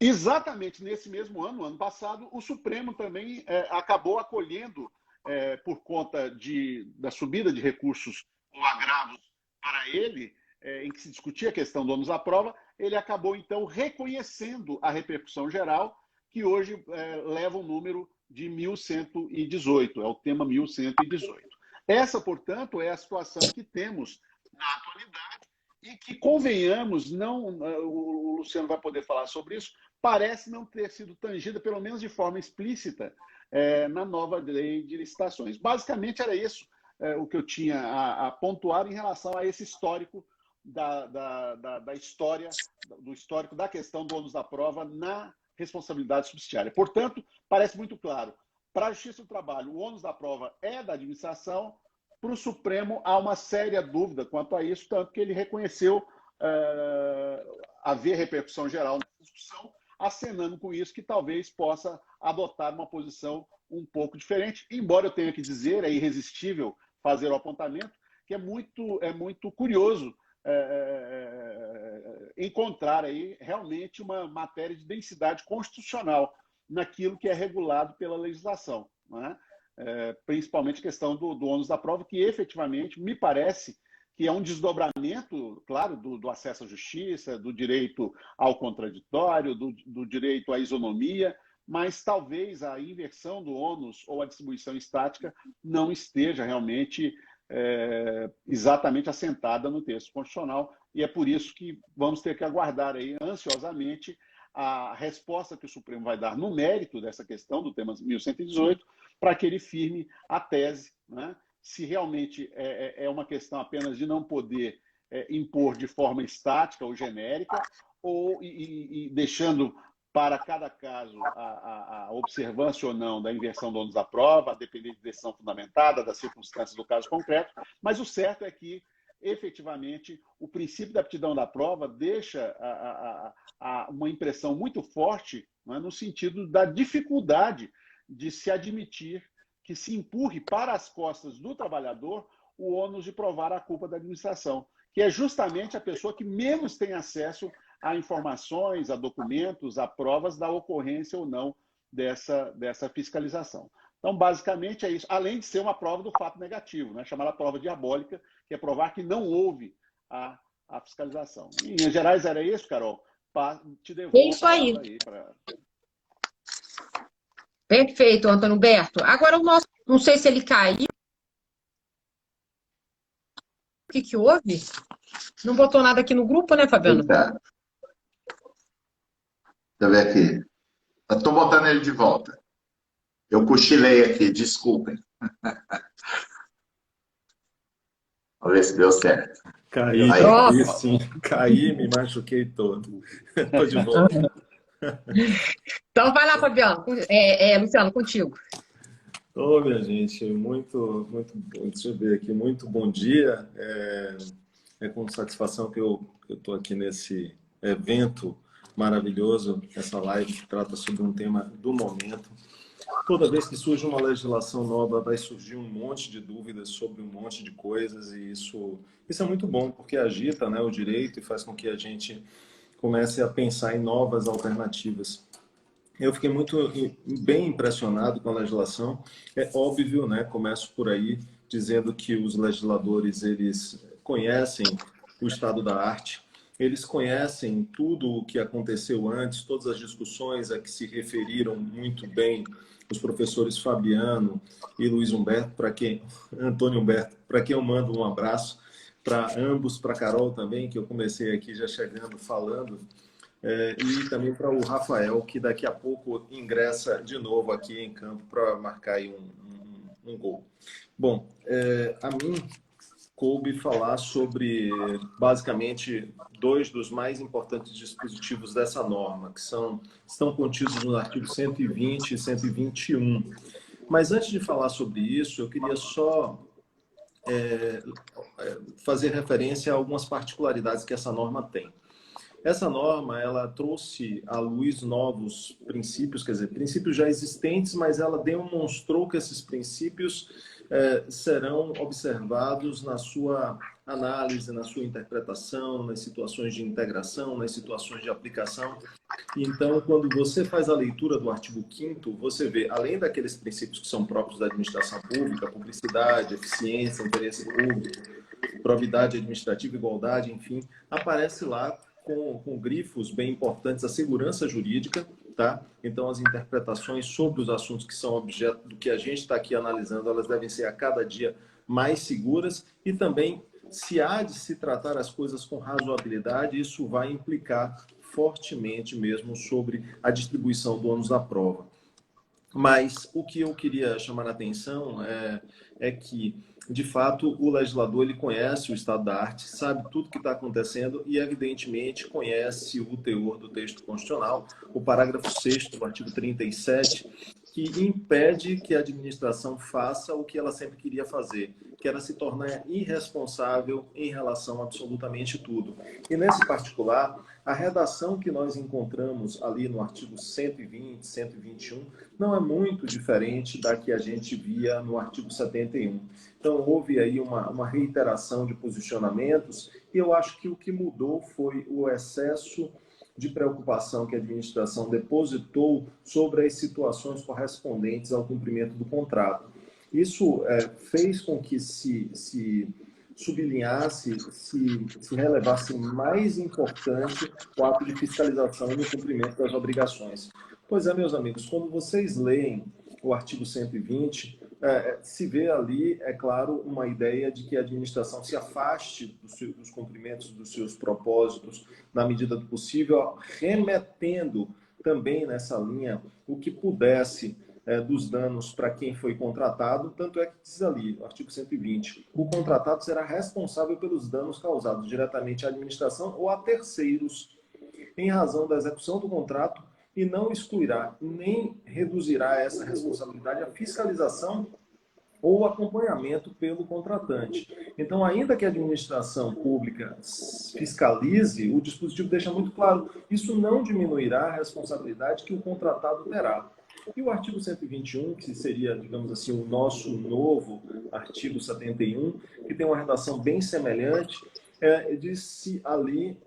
Exatamente nesse mesmo ano, ano passado, o Supremo também acabou acolhendo, por conta da subida de recursos ou agravos para ele, em que se discutia a questão do ônus da prova, ele acabou, então, reconhecendo a repercussão geral, que hoje leva o número de 1118, é o tema 1118. Essa, portanto, é a situação que temos na atualidade e que, convenhamos, o Luciano vai poder falar sobre isso, parece não ter sido tangida, pelo menos de forma explícita, na nova lei de licitações. Basicamente era isso o que eu tinha a pontuar em relação a esse histórico do histórico da questão do ônus da prova na responsabilidade subsidiária. Portanto, parece muito claro, para a Justiça do Trabalho, o ônus da prova é da administração. Para o Supremo, há uma séria dúvida quanto a isso, tanto que ele reconheceu haver repercussão geral na discussão, acenando com isso que talvez possa adotar uma posição um pouco diferente, embora eu tenha que dizer, é irresistível fazer o apontamento, que é muito curioso encontrar aí realmente uma matéria de densidade constitucional naquilo que é regulado pela legislação, não é? Principalmente a questão do ônus da prova, que efetivamente me parece que é um desdobramento, claro, do acesso à justiça, do direito ao contraditório, do direito à isonomia, mas talvez a inversão do ônus ou a distribuição estática não esteja realmente exatamente assentada no texto constitucional, e é por isso que vamos ter que aguardar aí ansiosamente a resposta que o Supremo vai dar no mérito dessa questão do tema 1118, para que ele firme a tese, né? Se realmente é uma questão apenas de não poder impor de forma estática ou genérica, e deixando para cada caso a observância ou não da inversão do ônus da prova, a depender de decisão fundamentada, das circunstâncias do caso concreto, mas o certo é que, efetivamente, o princípio da aptidão da prova deixa uma impressão muito forte, né, no sentido da dificuldade de se admitir que se empurre para as costas do trabalhador o ônus de provar a culpa da administração, que é justamente a pessoa que menos tem acesso a informações, a documentos, a provas da ocorrência ou não dessa fiscalização. Então, basicamente, é isso, além de ser uma prova do fato negativo, né, chamada prova diabólica, que é provar que não houve a fiscalização. Em Minas Gerais era isso, Carol? Te devolvo é isso aí. Perfeito, Antônio Humberto. Agora o nosso, não sei se ele caiu. O que houve? Não botou nada aqui no grupo, né, Fabiano? Eita. Deixa eu ver aqui. Eu estou botando ele de volta. Eu cochilei aqui, desculpem. Vamos ver se deu certo. Caí sim. Caí, me machuquei todo. Estou de volta. Então vai lá, Fabiano. Luciano, contigo. Ô, minha gente, muito bom. Deixa eu ver aqui, muito bom dia. É com satisfação que eu estou aqui nesse evento maravilhoso, essa live que trata sobre um tema do momento. Toda vez que surge uma legislação nova, vai surgir um monte de dúvidas sobre um monte de coisas, e isso é muito bom, porque agita, né, o direito e faz com que a gente comece a pensar em novas alternativas. Eu fiquei bem impressionado com a legislação. É óbvio, né, começo por aí, dizendo que os legisladores eles conhecem o estado da arte, eles conhecem tudo o que aconteceu antes, todas as discussões a que se referiram muito bem os professores Fabiano e Luiz Humberto, Antônio Humberto, para quem eu mando um abraço, para ambos, para a Carol também, que eu comecei aqui já chegando falando, e também para o Rafael, que daqui a pouco ingressa de novo aqui em campo para marcar aí um gol. Bom, a mim coube falar sobre, basicamente, dois dos mais importantes dispositivos dessa norma, que estão contidos no artigo 120 e 121. Mas antes de falar sobre isso, eu queria só fazer referência a algumas particularidades que essa norma tem. Essa norma, ela trouxe à luz novos princípios, quer dizer, princípios já existentes, mas ela demonstrou que esses princípios serão observados na sua análise, na sua interpretação, nas situações de integração, nas situações de aplicação. Então, quando você faz a leitura do artigo 5º, você vê, além daqueles princípios que são próprios da administração pública, publicidade, eficiência, interesse público, probidade administrativa, igualdade, enfim, aparece lá com grifos bem importantes a segurança jurídica, tá? Então, as interpretações sobre os assuntos que são objeto do que a gente está aqui analisando, elas devem ser a cada dia mais seguras e também, se há de se tratar as coisas com razoabilidade, isso vai implicar fortemente mesmo sobre a distribuição do ônus da prova. Mas o que eu queria chamar a atenção é que, de fato, o legislador ele conhece o estado da arte, sabe tudo que está acontecendo e, evidentemente, conhece o teor do texto constitucional, o parágrafo 6º do artigo 37, que impede que a administração faça o que ela sempre queria fazer, que era se tornar irresponsável em relação a absolutamente tudo. E, nesse particular, a redação que nós encontramos ali no artigo 120, 121, não é muito diferente da que a gente via no artigo 71. Então, houve aí uma reiteração de posicionamentos e eu acho que o que mudou foi o excesso de preocupação que a administração depositou sobre as situações correspondentes ao cumprimento do contrato. Isso fez com que se sublinhasse, se relevasse mais importante o ato de fiscalização no cumprimento das obrigações. Pois é, meus amigos, quando vocês leem o artigo 120, se vê ali, é claro, uma ideia de que a administração se afaste dos cumprimentos dos seus propósitos na medida do possível, remetendo também nessa linha o que pudesse dos danos para quem foi contratado, tanto é que diz ali, no artigo 120, o contratado será responsável pelos danos causados diretamente à administração ou a terceiros, em razão da execução do contrato, e não excluirá nem reduzirá essa responsabilidade a fiscalização ou acompanhamento pelo contratante. Então, ainda que a administração pública fiscalize, o dispositivo deixa muito claro, isso não diminuirá a responsabilidade que o contratado terá. E o artigo 121, que seria, digamos assim, o nosso novo artigo 71, que tem uma redação bem semelhante, diz-se ali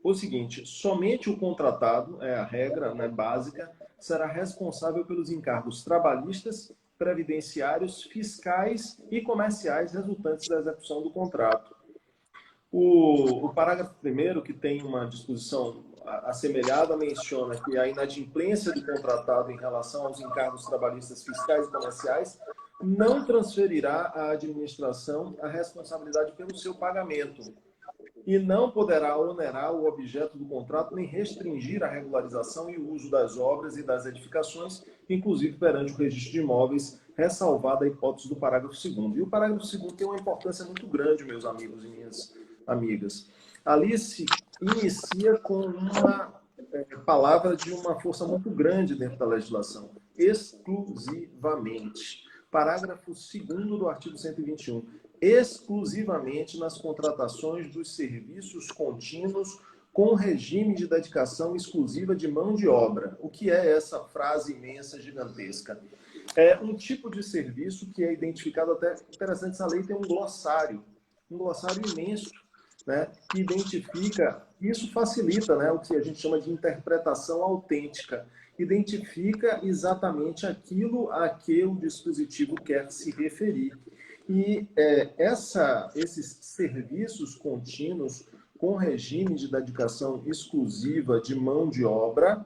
o seguinte: somente o contratado, a regra básica, será responsável pelos encargos trabalhistas, previdenciários, fiscais e comerciais resultantes da execução do contrato. O parágrafo 1º, que tem uma disposição assemelhada, menciona que a inadimplência do contratado em relação aos encargos trabalhistas, fiscais e comerciais não transferirá à administração a responsabilidade pelo seu pagamento e não poderá onerar o objeto do contrato nem restringir a regularização e o uso das obras e das edificações, inclusive perante o registro de imóveis, ressalvada a hipótese do parágrafo 2º. E o parágrafo 2º tem uma importância muito grande, meus amigos e minhas amigas. Ali se inicia com uma palavra de uma força muito grande dentro da legislação: exclusivamente. Parágrafo 2º do artigo 121. Exclusivamente nas contratações dos serviços contínuos com regime de dedicação exclusiva de mão de obra. O que é essa frase imensa, gigantesca? É um tipo de serviço que é identificado, até interessante, essa lei tem um glossário imenso, que identifica, isso facilita o que a gente chama de interpretação autêntica, identifica exatamente aquilo a que o dispositivo quer se referir. E esses serviços contínuos com regime de dedicação exclusiva de mão de obra,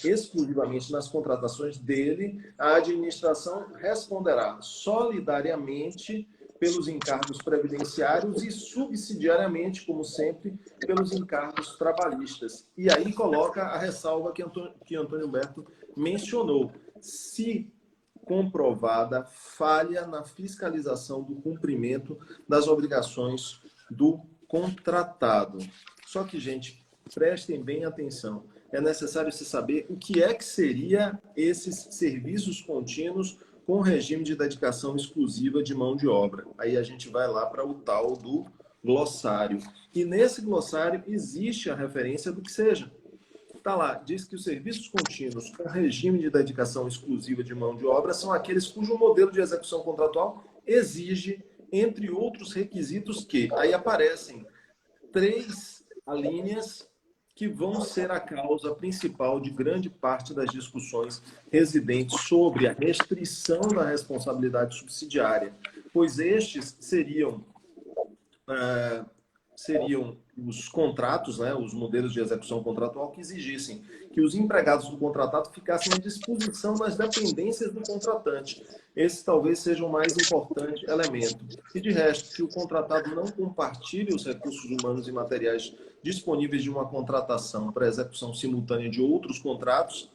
exclusivamente nas contratações dele, a administração responderá solidariamente pelos encargos previdenciários e subsidiariamente, como sempre, pelos encargos trabalhistas. E aí coloca a ressalva que Antônio Humberto mencionou. Se comprovada falha na fiscalização do cumprimento das obrigações do contratado. Só que, gente, prestem bem atenção. É necessário se saber o que é que seria esses serviços contínuos com regime de dedicação exclusiva de mão de obra. Aí a gente vai lá para o tal do glossário. E nesse glossário existe a referência do que seja. Está lá, diz que os serviços contínuos com regime de dedicação exclusiva de mão de obra são aqueles cujo modelo de execução contratual exige, entre outros requisitos, que aí aparecem 3 alíneas que vão ser a causa principal de grande parte das discussões residentes sobre a restrição da responsabilidade subsidiária, pois estes seriam os contratos, né, os modelos de execução contratual que exigissem que os empregados do contratado ficassem à disposição das dependências do contratante. Esse talvez seja o mais importante elemento. E de resto, que o contratado não compartilhe os recursos humanos e materiais disponíveis de uma contratação para execução simultânea de outros contratos.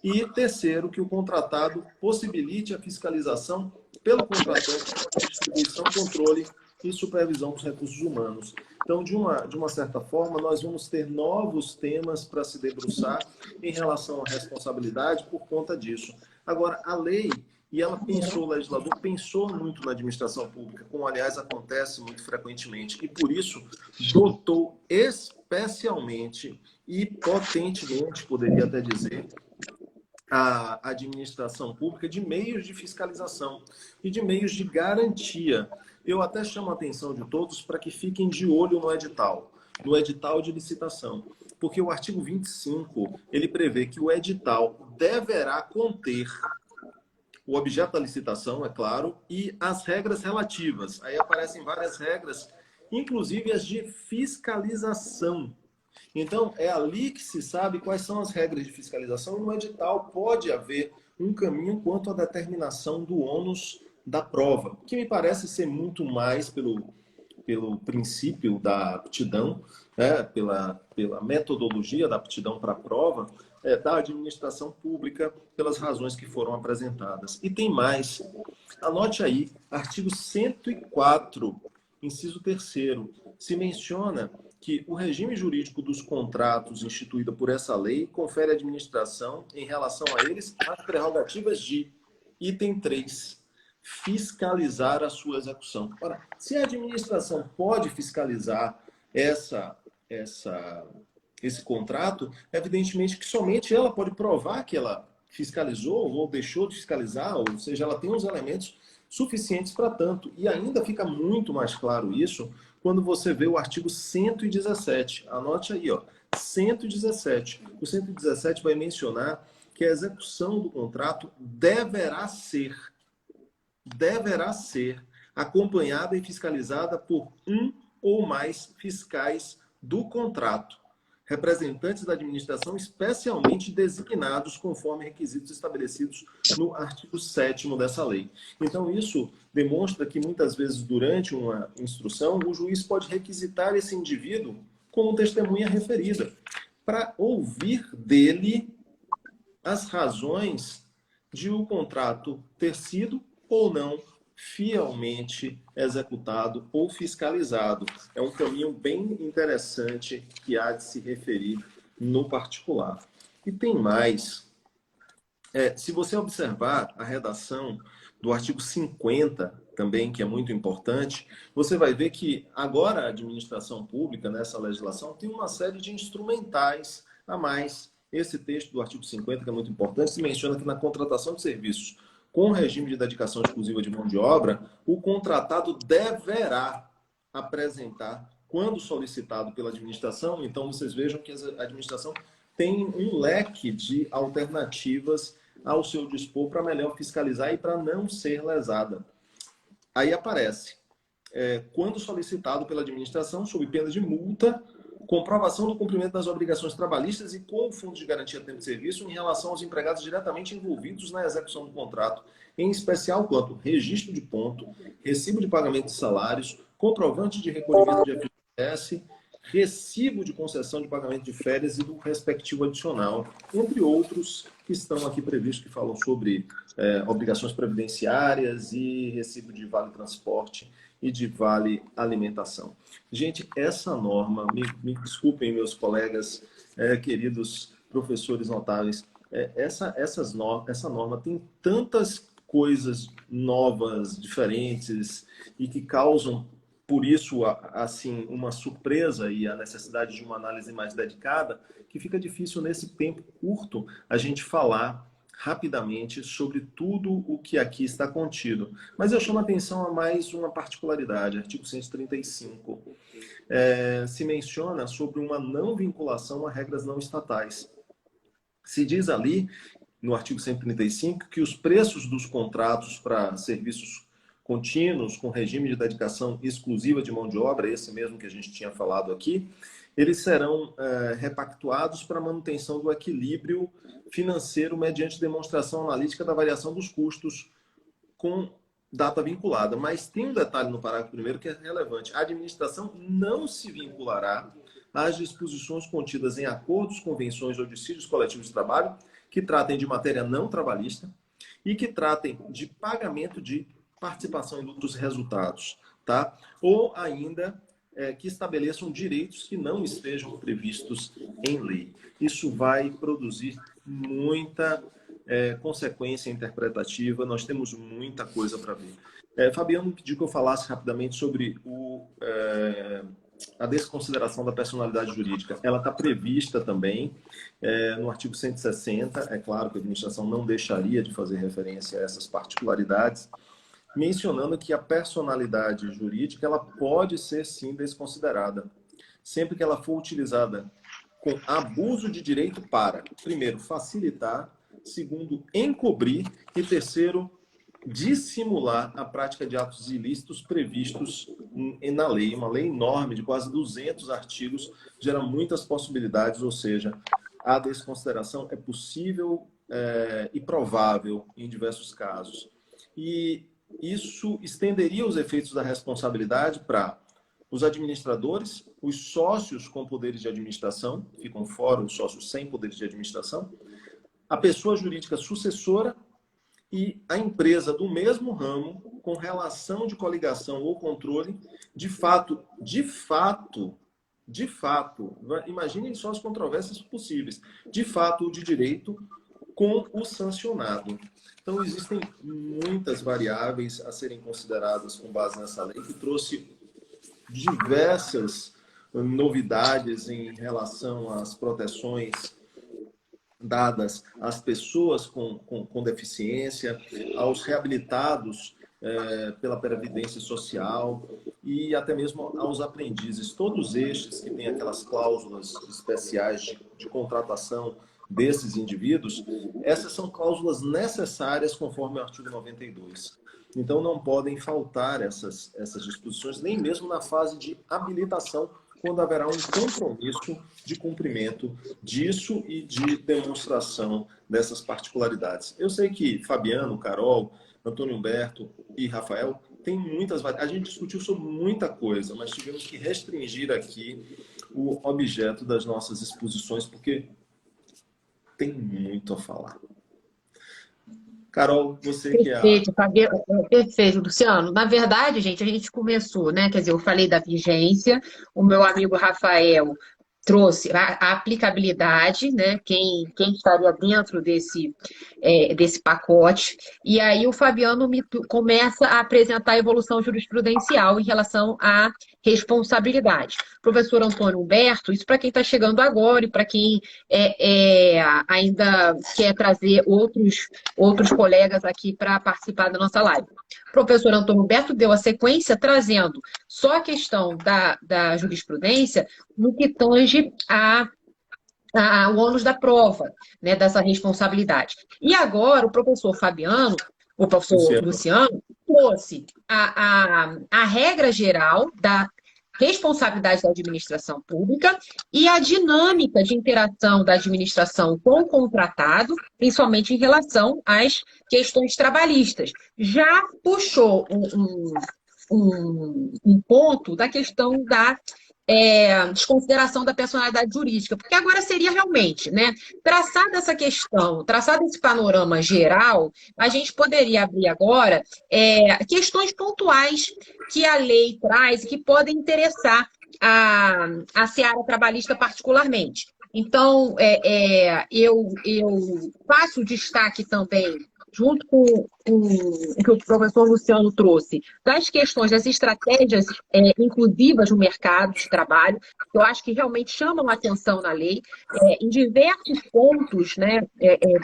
E terceiro, que o contratado possibilite a fiscalização pelo contratante, distribuição, controle e supervisão dos recursos humanos. Então, de uma certa forma, nós vamos ter novos temas para se debruçar em relação à responsabilidade por conta disso. Agora, a lei, e ela pensou, o legislador pensou muito na administração pública, como, aliás, acontece muito frequentemente, e por isso dotou especialmente e potentemente, poderia até dizer, a administração pública de meios de fiscalização e de meios de garantia. Eu até chamo a atenção de todos para que fiquem de olho no edital de licitação, porque o artigo 25, ele prevê que o edital deverá conter o objeto da licitação, é claro, e as regras relativas. Aí aparecem várias regras, inclusive as de fiscalização. Então, é ali que se sabe quais são as regras de fiscalização. No edital pode haver um caminho quanto à determinação do ônus da prova, que me parece ser muito mais pelo princípio da aptidão, né, pela metodologia da aptidão para a prova, da administração pública, pelas razões que foram apresentadas. E tem mais. Anote aí, artigo 104, inciso 3º, se menciona que o regime jurídico dos contratos instituído por essa lei confere à administração, em relação a eles, as prerrogativas de, item 3, fiscalizar a sua execução. Ora, se a administração pode fiscalizar esse contrato, evidentemente que somente ela pode provar que ela fiscalizou ou deixou de fiscalizar, ou seja, ela tem os elementos suficientes para tanto. E ainda fica muito mais claro isso quando você vê o artigo 117. Anote aí, ó, 117. O 117 vai mencionar que a execução do contrato deverá ser acompanhada e fiscalizada por um ou mais fiscais do contrato, representantes da administração especialmente designados conforme requisitos estabelecidos no artigo 7º dessa lei. Então, isso demonstra que muitas vezes durante uma instrução, o juiz pode requisitar esse indivíduo como testemunha referida, para ouvir dele as razões de o contrato ter sido ou não fielmente executado ou fiscalizado. É um caminho bem interessante que há de se referir no particular. E tem mais. Se você observar a redação do artigo 50, também, que é muito importante, você vai ver que agora a administração pública, nessa legislação, tem uma série de instrumentais a mais. Esse texto do artigo 50, que é muito importante, se menciona que na contratação de serviços com regime de dedicação exclusiva de mão de obra, o contratado deverá apresentar, quando solicitado pela administração, então vocês vejam que a administração tem um leque de alternativas ao seu dispor para melhor fiscalizar e para não ser lesada. Aí aparece quando solicitado pela administração, sob pena de multa, comprovação do cumprimento das obrigações trabalhistas e com o Fundo de Garantia de Tempo de Serviço em relação aos empregados diretamente envolvidos na execução do contrato, em especial quanto registro de ponto, recibo de pagamento de salários, comprovante de recolhimento de FGTS, recibo de concessão de pagamento de férias e do respectivo adicional, entre outros que estão aqui previstos, que falam sobre obrigações previdenciárias e recibo de vale transporte e de vale alimentação. Gente, essa norma, me desculpem meus colegas, queridos professores notáveis, essa norma tem tantas coisas novas, diferentes e que causam, por isso, assim, uma surpresa e a necessidade de uma análise mais dedicada, que fica difícil nesse tempo curto a gente falar rapidamente sobre tudo o que aqui está contido. Mas eu chamo a atenção a mais uma particularidade, artigo 135. Se menciona sobre uma não vinculação a regras não estatais. Se diz ali, no artigo 135, que os preços dos contratos para serviços contínuos, com regime de dedicação exclusiva de mão de obra, esse mesmo que a gente tinha falado aqui, eles serão repactuados para manutenção do equilíbrio financeiro mediante demonstração analítica da variação dos custos com data vinculada. Mas tem um detalhe no parágrafo 1º que é relevante. A administração não se vinculará às disposições contidas em acordos, convenções ou dissídios coletivos de trabalho que tratem de matéria não trabalhista e que tratem de pagamento de participação em lucros e resultados, tá? Ou ainda que estabeleçam direitos que não estejam previstos em lei. Isso vai produzir muita consequência interpretativa, nós temos muita coisa para ver. Fabiano pediu que eu falasse rapidamente sobre a desconsideração da personalidade jurídica. Ela está prevista também no artigo 160, é claro que a administração não deixaria de fazer referência a essas particularidades, mencionando que a personalidade jurídica ela pode ser, sim, desconsiderada, sempre que ela for utilizada com abuso de direito para, primeiro, facilitar, segundo, encobrir e, terceiro, dissimular a prática de atos ilícitos previstos na lei. Uma lei enorme, de quase 200 artigos, gera muitas possibilidades, ou seja, a desconsideração é possível e provável em diversos casos. E isso estenderia os efeitos da responsabilidade para os administradores, os sócios com poderes de administração, ficam fora os sócios sem poderes de administração, a pessoa jurídica sucessora e a empresa do mesmo ramo com relação de coligação ou controle, de fato, imaginem só as controvérsias possíveis, de fato ou de direito, com o sancionado. Então, existem muitas variáveis a serem consideradas com base nessa lei, que trouxe diversas novidades em relação às proteções dadas às pessoas com deficiência, aos reabilitados pela Previdência Social e até mesmo aos aprendizes. Todos estes que têm aquelas cláusulas especiais de contratação desses indivíduos, essas são cláusulas necessárias conforme o artigo 92. Então, não podem faltar essas disposições, nem mesmo na fase de habilitação, quando haverá um compromisso de cumprimento disso e de demonstração dessas particularidades. Eu sei que Fabiano, Carol, Antônio Humberto e Rafael têm muitas... A gente discutiu sobre muita coisa, mas tivemos que restringir aqui o objeto das nossas exposições, porque tem muito a falar. Carol, você que é Perfeito, Fabiano. Perfeito, Luciano. Na verdade, gente, a gente começou, né? Quer dizer, eu falei da vigência, o meu amigo Rafael trouxe a aplicabilidade, né? Quem estaria dentro desse pacote. E aí o Fabiano começa a apresentar a evolução jurisprudencial em relação à responsabilidade. Professor Antônio Humberto, isso para quem está chegando agora e para quem ainda quer trazer outros colegas aqui para participar da nossa live. O professor Antônio Humberto deu a sequência trazendo só a questão da jurisprudência no que tange o ônus da prova, né, dessa responsabilidade. E agora o professor Fabiano, o professor Luciano, trouxe a regra geral da responsabilidade da administração pública e a dinâmica de interação da administração com o contratado, principalmente em relação às questões trabalhistas. Já puxou um ponto da questão da desconsideração da personalidade jurídica, porque agora seria realmente, né, traçada essa questão, traçado esse panorama geral, a gente poderia abrir agora questões pontuais que a lei traz e que podem interessar a seara trabalhista particularmente. Então, eu faço destaque também, junto com o que o professor Luciano trouxe, das questões das estratégias inclusivas no mercado de trabalho, que eu acho que realmente chamam a atenção na lei. Em diversos pontos, né,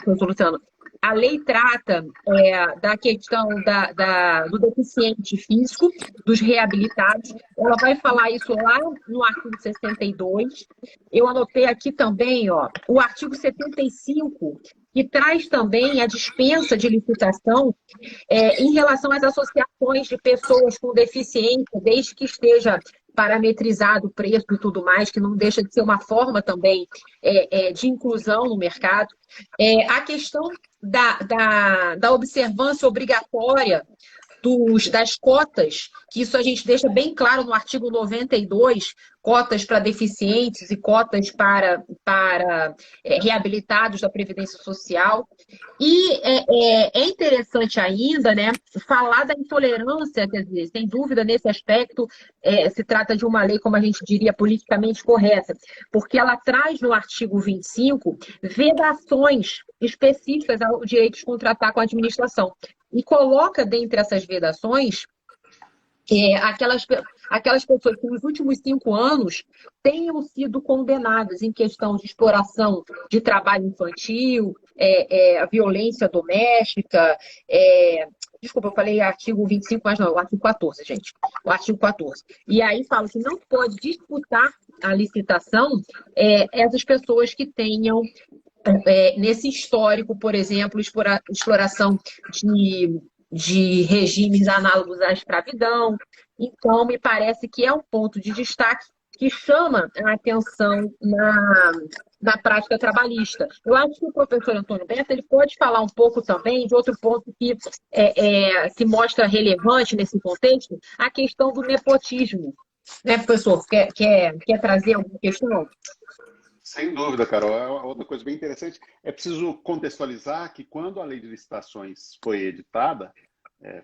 professor Luciano, a lei trata da questão do deficiente físico, dos reabilitados. Ela vai falar isso lá no artigo 62. Eu anotei aqui também o artigo 75, que traz também a dispensa de licitação em relação às associações de pessoas com deficiência, desde que esteja parametrizado o preço e tudo mais, que não deixa de ser uma forma também de inclusão no mercado. A questão da observância obrigatória das cotas, que isso a gente deixa bem claro no artigo 92, cotas para deficientes e cotas para reabilitados da Previdência Social. E é interessante ainda, né, falar da intolerância, quer dizer, sem dúvida nesse aspecto, se trata de uma lei, como a gente diria, politicamente correta, porque ela traz no artigo 25 vedações específicas ao direito de contratar com a administração. E coloca dentre essas vedações aquelas pessoas que nos últimos 5 anos tenham sido condenadas em questão de exploração de trabalho infantil, violência doméstica. Desculpa, eu falei artigo 25, mas não, é o artigo 14, gente. O artigo 14. E aí fala que não pode disputar a licitação essas pessoas que tenham nesse histórico, por exemplo, exploração de regimes análogos à escravidão. Então, me parece que é um ponto de destaque que chama a atenção na prática trabalhista. Eu acho que o professor Antônio Berta ele pode falar um pouco também de outro ponto que se mostra relevante nesse contexto, a questão do nepotismo. Né, professor? Quer trazer alguma questão? Sem dúvida, Carol. Outra coisa bem interessante, é preciso contextualizar que quando a lei de licitações foi editada,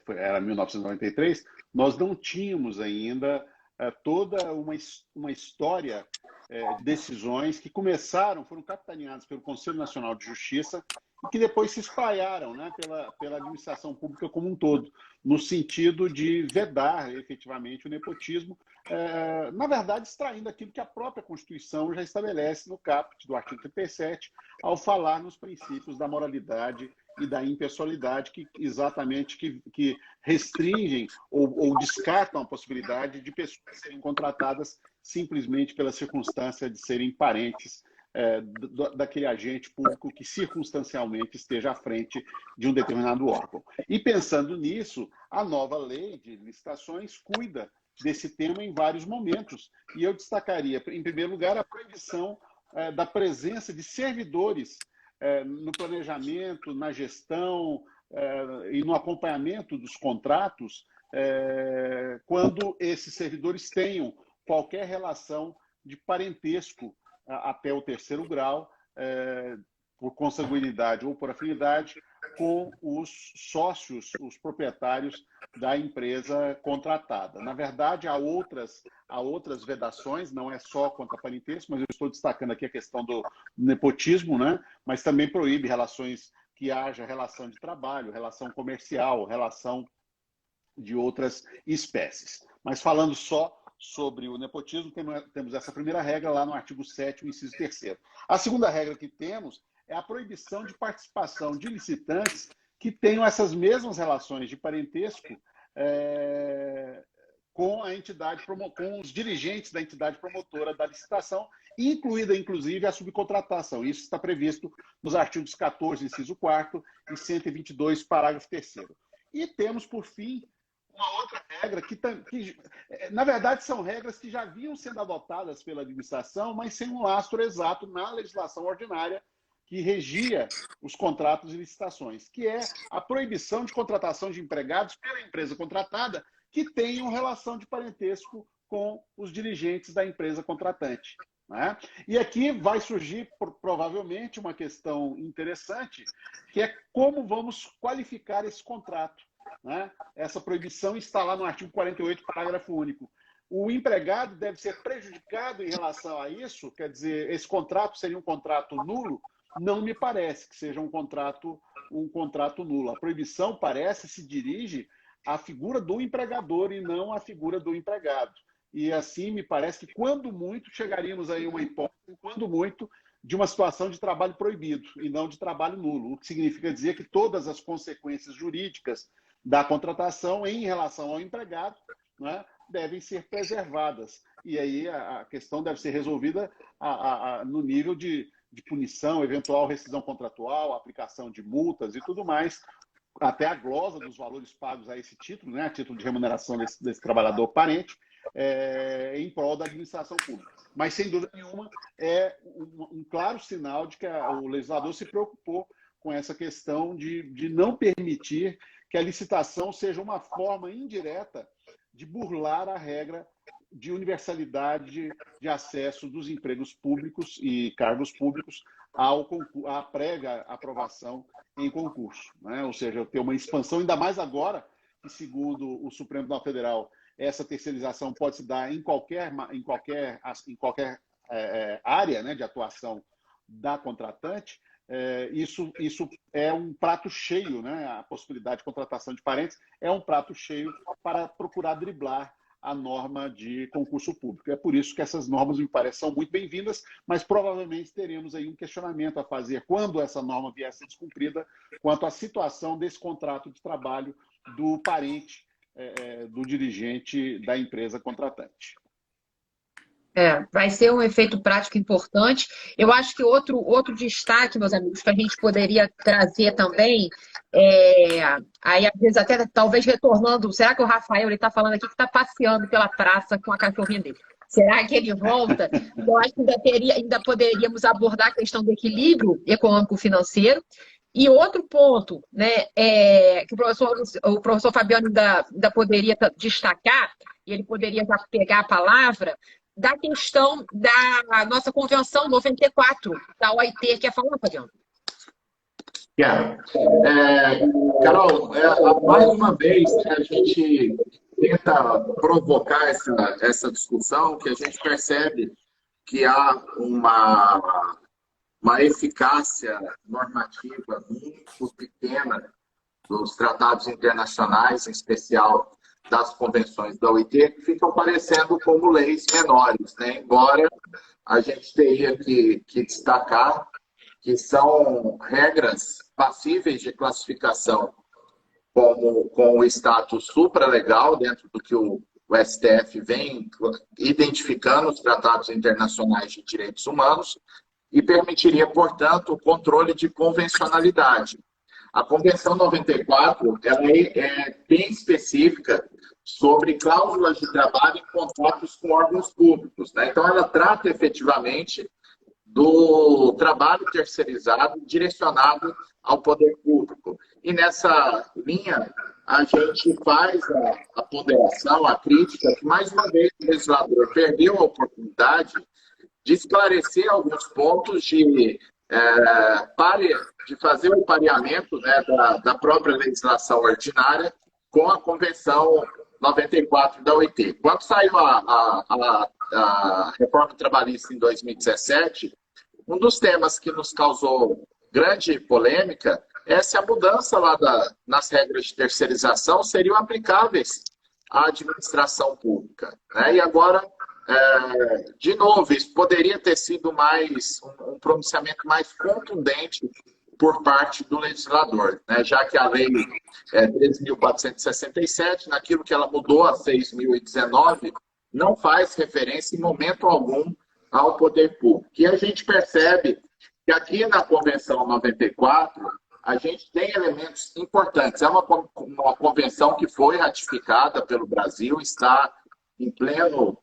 era 1993, nós não tínhamos ainda toda uma história de decisões que foram capitaneadas pelo Conselho Nacional de Justiça e que depois se espalharam, né, pela administração pública como um todo, no sentido de vedar efetivamente o nepotismo, na verdade, extraindo aquilo que a própria Constituição já estabelece no caput do artigo 37, ao falar nos princípios da moralidade e da impessoalidade, que restringem ou descartam a possibilidade de pessoas serem contratadas simplesmente pela circunstância de serem parentes daquele agente público que circunstancialmente esteja à frente de um determinado órgão. E pensando nisso, a nova lei de licitações cuida desse tema em vários momentos. E eu destacaria, em primeiro lugar, a proibição da presença de servidores no planejamento, na gestão e no acompanhamento dos contratos, quando esses servidores tenham qualquer relação de parentesco até o 3º grau, por consanguinidade ou por afinidade, com os sócios, os proprietários da empresa contratada. Na verdade, há outras vedações, não é só contra parentesco, mas eu estou destacando aqui a questão do nepotismo, né? Mas também proíbe relações que haja relação de trabalho, relação comercial, relação de outras espécies. Mas falando só sobre o nepotismo, temos essa primeira regra lá no artigo 7º, inciso 3º. A segunda regra que temos é a proibição de participação de licitantes que tenham essas mesmas relações de parentesco com a entidade, com os dirigentes da entidade promotora da licitação, incluída, inclusive, a subcontratação. Isso está previsto nos artigos 14, inciso 4º, e 122, parágrafo 3º. E temos, por fim, uma outra regra que, na verdade, são regras que já vinham sendo adotadas pela administração, mas sem um lastro exato na legislação ordinária que regia os contratos e licitações, que é a proibição de contratação de empregados pela empresa contratada que tenham relação de parentesco com os dirigentes da empresa contratante. Né? E aqui vai surgir, provavelmente, uma questão interessante, que é como vamos qualificar esse contrato. Né? Essa proibição está lá no artigo 48, parágrafo único. O empregado deve ser prejudicado em relação a isso, quer dizer, esse contrato seria um contrato nulo? Não me parece que seja um contrato nulo. A proibição se dirige à figura do empregador e não à figura do empregado. E assim, me parece que, quando muito, chegaríamos aí a uma hipótese, quando muito, de uma situação de trabalho proibido e não de trabalho nulo, o que significa dizer que todas as consequências jurídicas da contratação em relação ao empregado, né, devem ser preservadas. E aí a questão deve ser resolvida no nível de punição, eventual rescisão contratual, aplicação de multas e tudo mais, até a glosa dos valores pagos a esse título, né, a título de remuneração desse trabalhador parente, em prol da administração pública. Mas, sem dúvida nenhuma, é um claro sinal de que o legislador se preocupou com essa questão de não permitir que a licitação seja uma forma indireta de burlar a regra de universalidade de acesso dos empregos públicos e cargos públicos à prévia aprovação em concurso. Né? Ou seja, ter uma expansão, ainda mais agora, que, segundo o Supremo Tribunal Federal, essa terceirização pode se dar em qualquer área, né, de atuação da contratante. Isso é um prato cheio, né? A possibilidade de contratação de parentes é um prato cheio para procurar driblar a norma de concurso público. É por isso que essas normas, me parecem, são muito bem-vindas, mas provavelmente teremos aí um questionamento a fazer quando essa norma vier a ser descumprida quanto à situação desse contrato de trabalho do parente do dirigente da empresa contratante. Vai ser um efeito prático importante. Eu acho que outro destaque, meus amigos, que a gente poderia trazer também, aí às vezes até talvez retornando, será que o Rafael está falando aqui que está passeando pela praça com a cachorrinha dele? Será que ele volta? Eu acho que ainda poderíamos abordar a questão do equilíbrio econômico-financeiro. E outro ponto, né, que o professor Fabiano ainda poderia destacar, e ele poderia já pegar a palavra, da questão da nossa Convenção 94, da OIT. Quer falar, Fabiano? Quero. Carol, mais uma vez a gente tenta provocar essa discussão, que a gente percebe que há uma eficácia normativa muito pequena dos tratados internacionais, em especial das convenções da OIT, que ficam parecendo como leis menores, né? Embora a gente teria que destacar que são regras passíveis de classificação com o status supralegal, dentro do que o STF vem identificando os tratados internacionais de direitos humanos, e permitiria, portanto, o controle de convencionalidade. A Convenção 94 ela é bem específica sobre cláusulas de trabalho em contratos com órgãos públicos, né? Então, ela trata efetivamente do trabalho terceirizado direcionado ao poder público. E nessa linha, a gente faz a ponderação, a crítica, que mais uma vez o legislador perdeu a oportunidade de esclarecer alguns pontos, de fazer o pareamento, né, da própria legislação ordinária com a Convenção 94 da OIT. Quando saiu a reforma trabalhista em 2017, um dos temas que nos causou grande polêmica é se a mudança lá nas regras de terceirização seriam aplicáveis à administração pública, né? E agora, de novo, isso poderia ter sido um pronunciamento mais contundente por parte do legislador, né? Já que a lei 13.467, naquilo que ela mudou a 6.019, não faz referência em momento algum ao poder público. E a gente percebe que aqui na Convenção 94, a gente tem elementos importantes. É uma convenção que foi ratificada pelo Brasil, está em pleno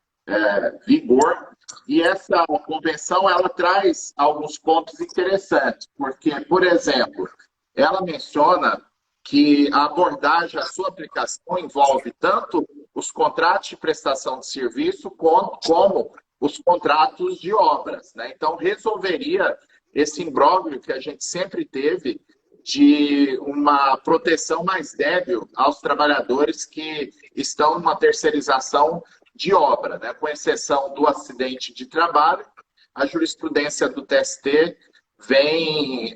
vigor, e essa convenção ela traz alguns pontos interessantes, porque, por exemplo, ela menciona que a abordagem, a sua aplicação envolve tanto os contratos de prestação de serviço como os contratos de obras, né? Então, resolveria esse imbróglio que a gente sempre teve de uma proteção mais débil aos trabalhadores que estão numa terceirização de obra, né? Com exceção do acidente de trabalho, a jurisprudência do TST vem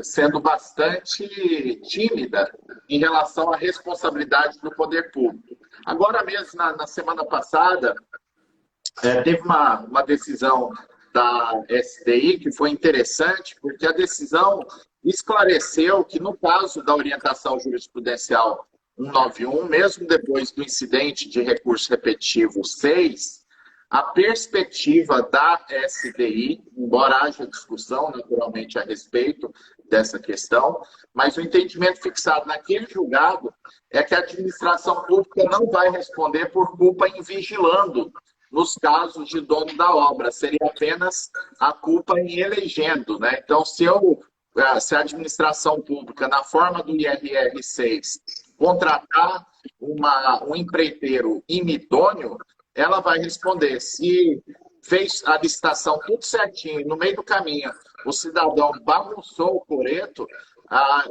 sendo bastante tímida em relação à responsabilidade do poder público. Agora mesmo, na semana passada, teve uma decisão da STI que foi interessante, porque a decisão esclareceu que, no caso da orientação jurisprudencial 191, mesmo depois do incidente de recurso repetitivo 6, a perspectiva da SDI, embora haja discussão naturalmente a respeito dessa questão, mas o entendimento fixado naquele julgado é que a administração pública não vai responder por culpa em vigilando nos casos de dono da obra, seria apenas a culpa em elegendo, né? Então, se a administração pública, na forma do IRR 6, contratar um empreiteiro inidôneo, ela vai responder. Se fez a licitação tudo certinho, no meio do caminho, o cidadão bagunçou o coreto,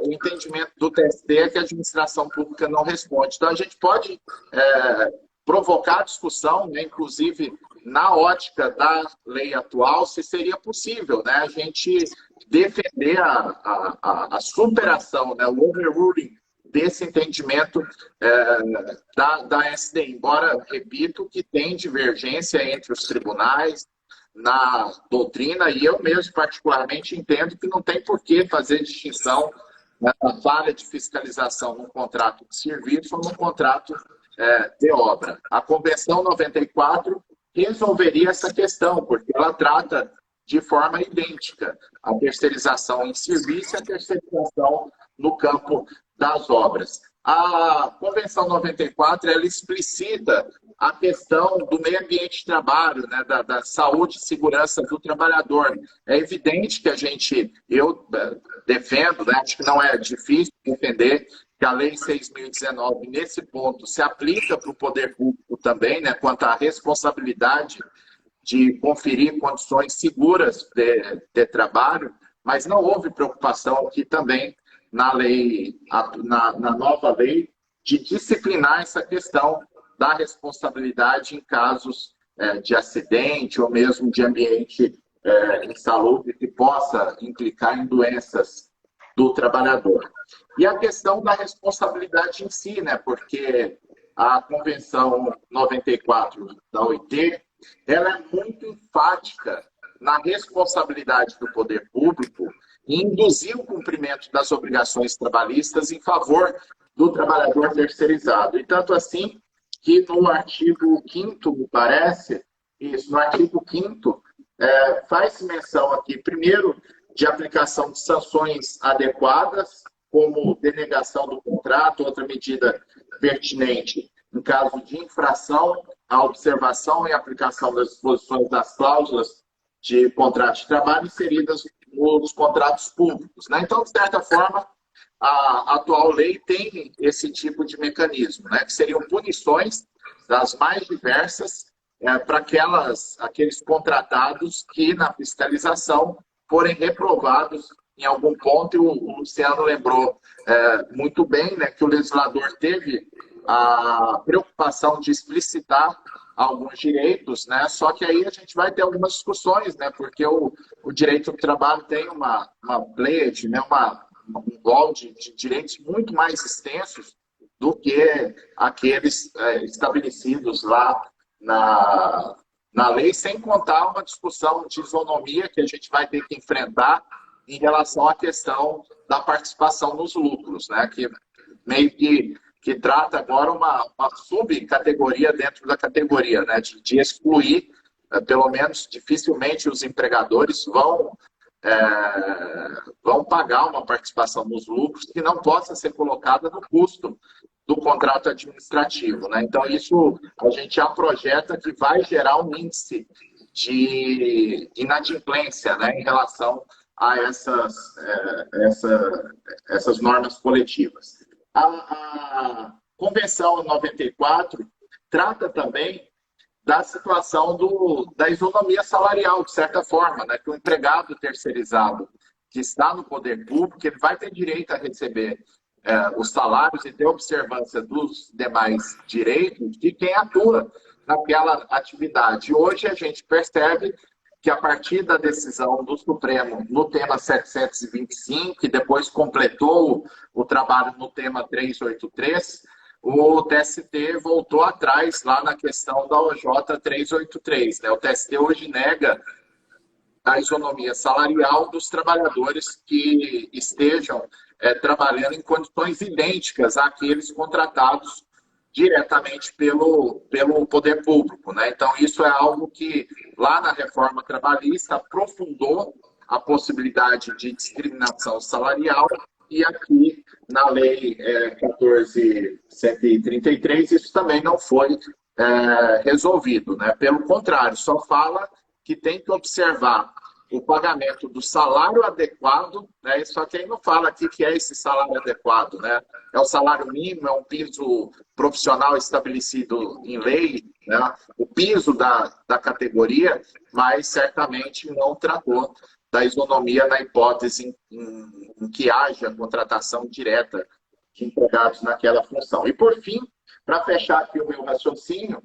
o entendimento do TST é que a administração pública não responde. Então, a gente pode provocar discussão, né, inclusive na ótica da lei atual, se seria possível, né, a gente defender a superação, né, o overruling desse entendimento da SDI. Embora, repito, que tem divergência entre os tribunais na doutrina, e eu mesmo particularmente entendo que não tem por que fazer distinção na falha de fiscalização num contrato de serviço ou num contrato de obra. A Convenção 94 resolveria essa questão, porque ela trata de forma idêntica a terceirização em serviço e a terceirização no campo das obras. A Convenção 94, ela explicita a questão do meio ambiente de trabalho, né, da saúde e segurança do trabalhador. É evidente que eu defendo, né, acho que não é difícil defender que a Lei 6.019, nesse ponto, se aplica para o poder público também, né, quanto à responsabilidade de conferir condições seguras de trabalho, mas não houve preocupação aqui também na nova lei, de disciplinar essa questão da responsabilidade em casos de acidente ou mesmo de ambiente insalubre que possa implicar em doenças do trabalhador. E a questão da responsabilidade em si, né? Porque a Convenção 94 da OIT, ela é muito enfática na responsabilidade do poder público e induzir o cumprimento das obrigações trabalhistas em favor do trabalhador terceirizado. E tanto assim que no artigo 5º, me parece, no artigo 5º, faz menção aqui, primeiro, de aplicação de sanções adequadas, como denegação do contrato, outra medida pertinente em caso de infração à observação e aplicação das disposições das cláusulas de contrato de trabalho inseridas nos contratos públicos, né? Então, de certa forma, a atual lei tem esse tipo de mecanismo, né? Que seriam punições das mais diversas para aqueles contratados que, na fiscalização, forem reprovados em algum ponto, e o Luciano lembrou muito bem, né, que o legislador teve a preocupação de explicitar alguns direitos, né? Só que aí a gente vai ter algumas discussões, né? Porque o direito do trabalho tem uma pleiade, né? Um rol de direitos muito mais extensos do que aqueles estabelecidos lá na lei, sem contar uma discussão de isonomia que a gente vai ter que enfrentar em relação à questão da participação nos lucros, né? Que meio que trata agora uma subcategoria dentro da categoria, né? De excluir, pelo menos dificilmente os empregadores vão vão pagar uma participação nos lucros que não possa ser colocada no custo do contrato administrativo, né? Então, isso a gente já projeta que vai gerar um índice de inadimplência, né, em relação a essas normas coletivas. A Convenção 94 trata também da situação da isonomia salarial, de certa forma, né? Que o empregado terceirizado que está no poder público, ele vai ter direito a receber os salários e ter observância dos demais direitos de quem atua naquela atividade. Hoje a gente percebe que a partir da decisão do Supremo no tema 725, que depois completou o trabalho no tema 383, o TST voltou atrás lá na questão da OJ 383. Né? O TST hoje nega a isonomia salarial dos trabalhadores que estejam trabalhando em condições idênticas àqueles contratados diretamente pelo poder público. Né? Então, isso é algo que, lá na reforma trabalhista, aprofundou a possibilidade de discriminação salarial, e aqui, na Lei 14.133, isso também não foi resolvido. Né? Pelo contrário, só fala que tem que observar o pagamento do salário adequado, né? Só que aí não fala aqui que é esse salário adequado, né? É o salário mínimo, é um piso profissional estabelecido em lei, né? O piso da categoria, mas certamente não tratou da isonomia na hipótese em que haja contratação direta de empregados naquela função. E, por fim, para fechar aqui o meu raciocínio,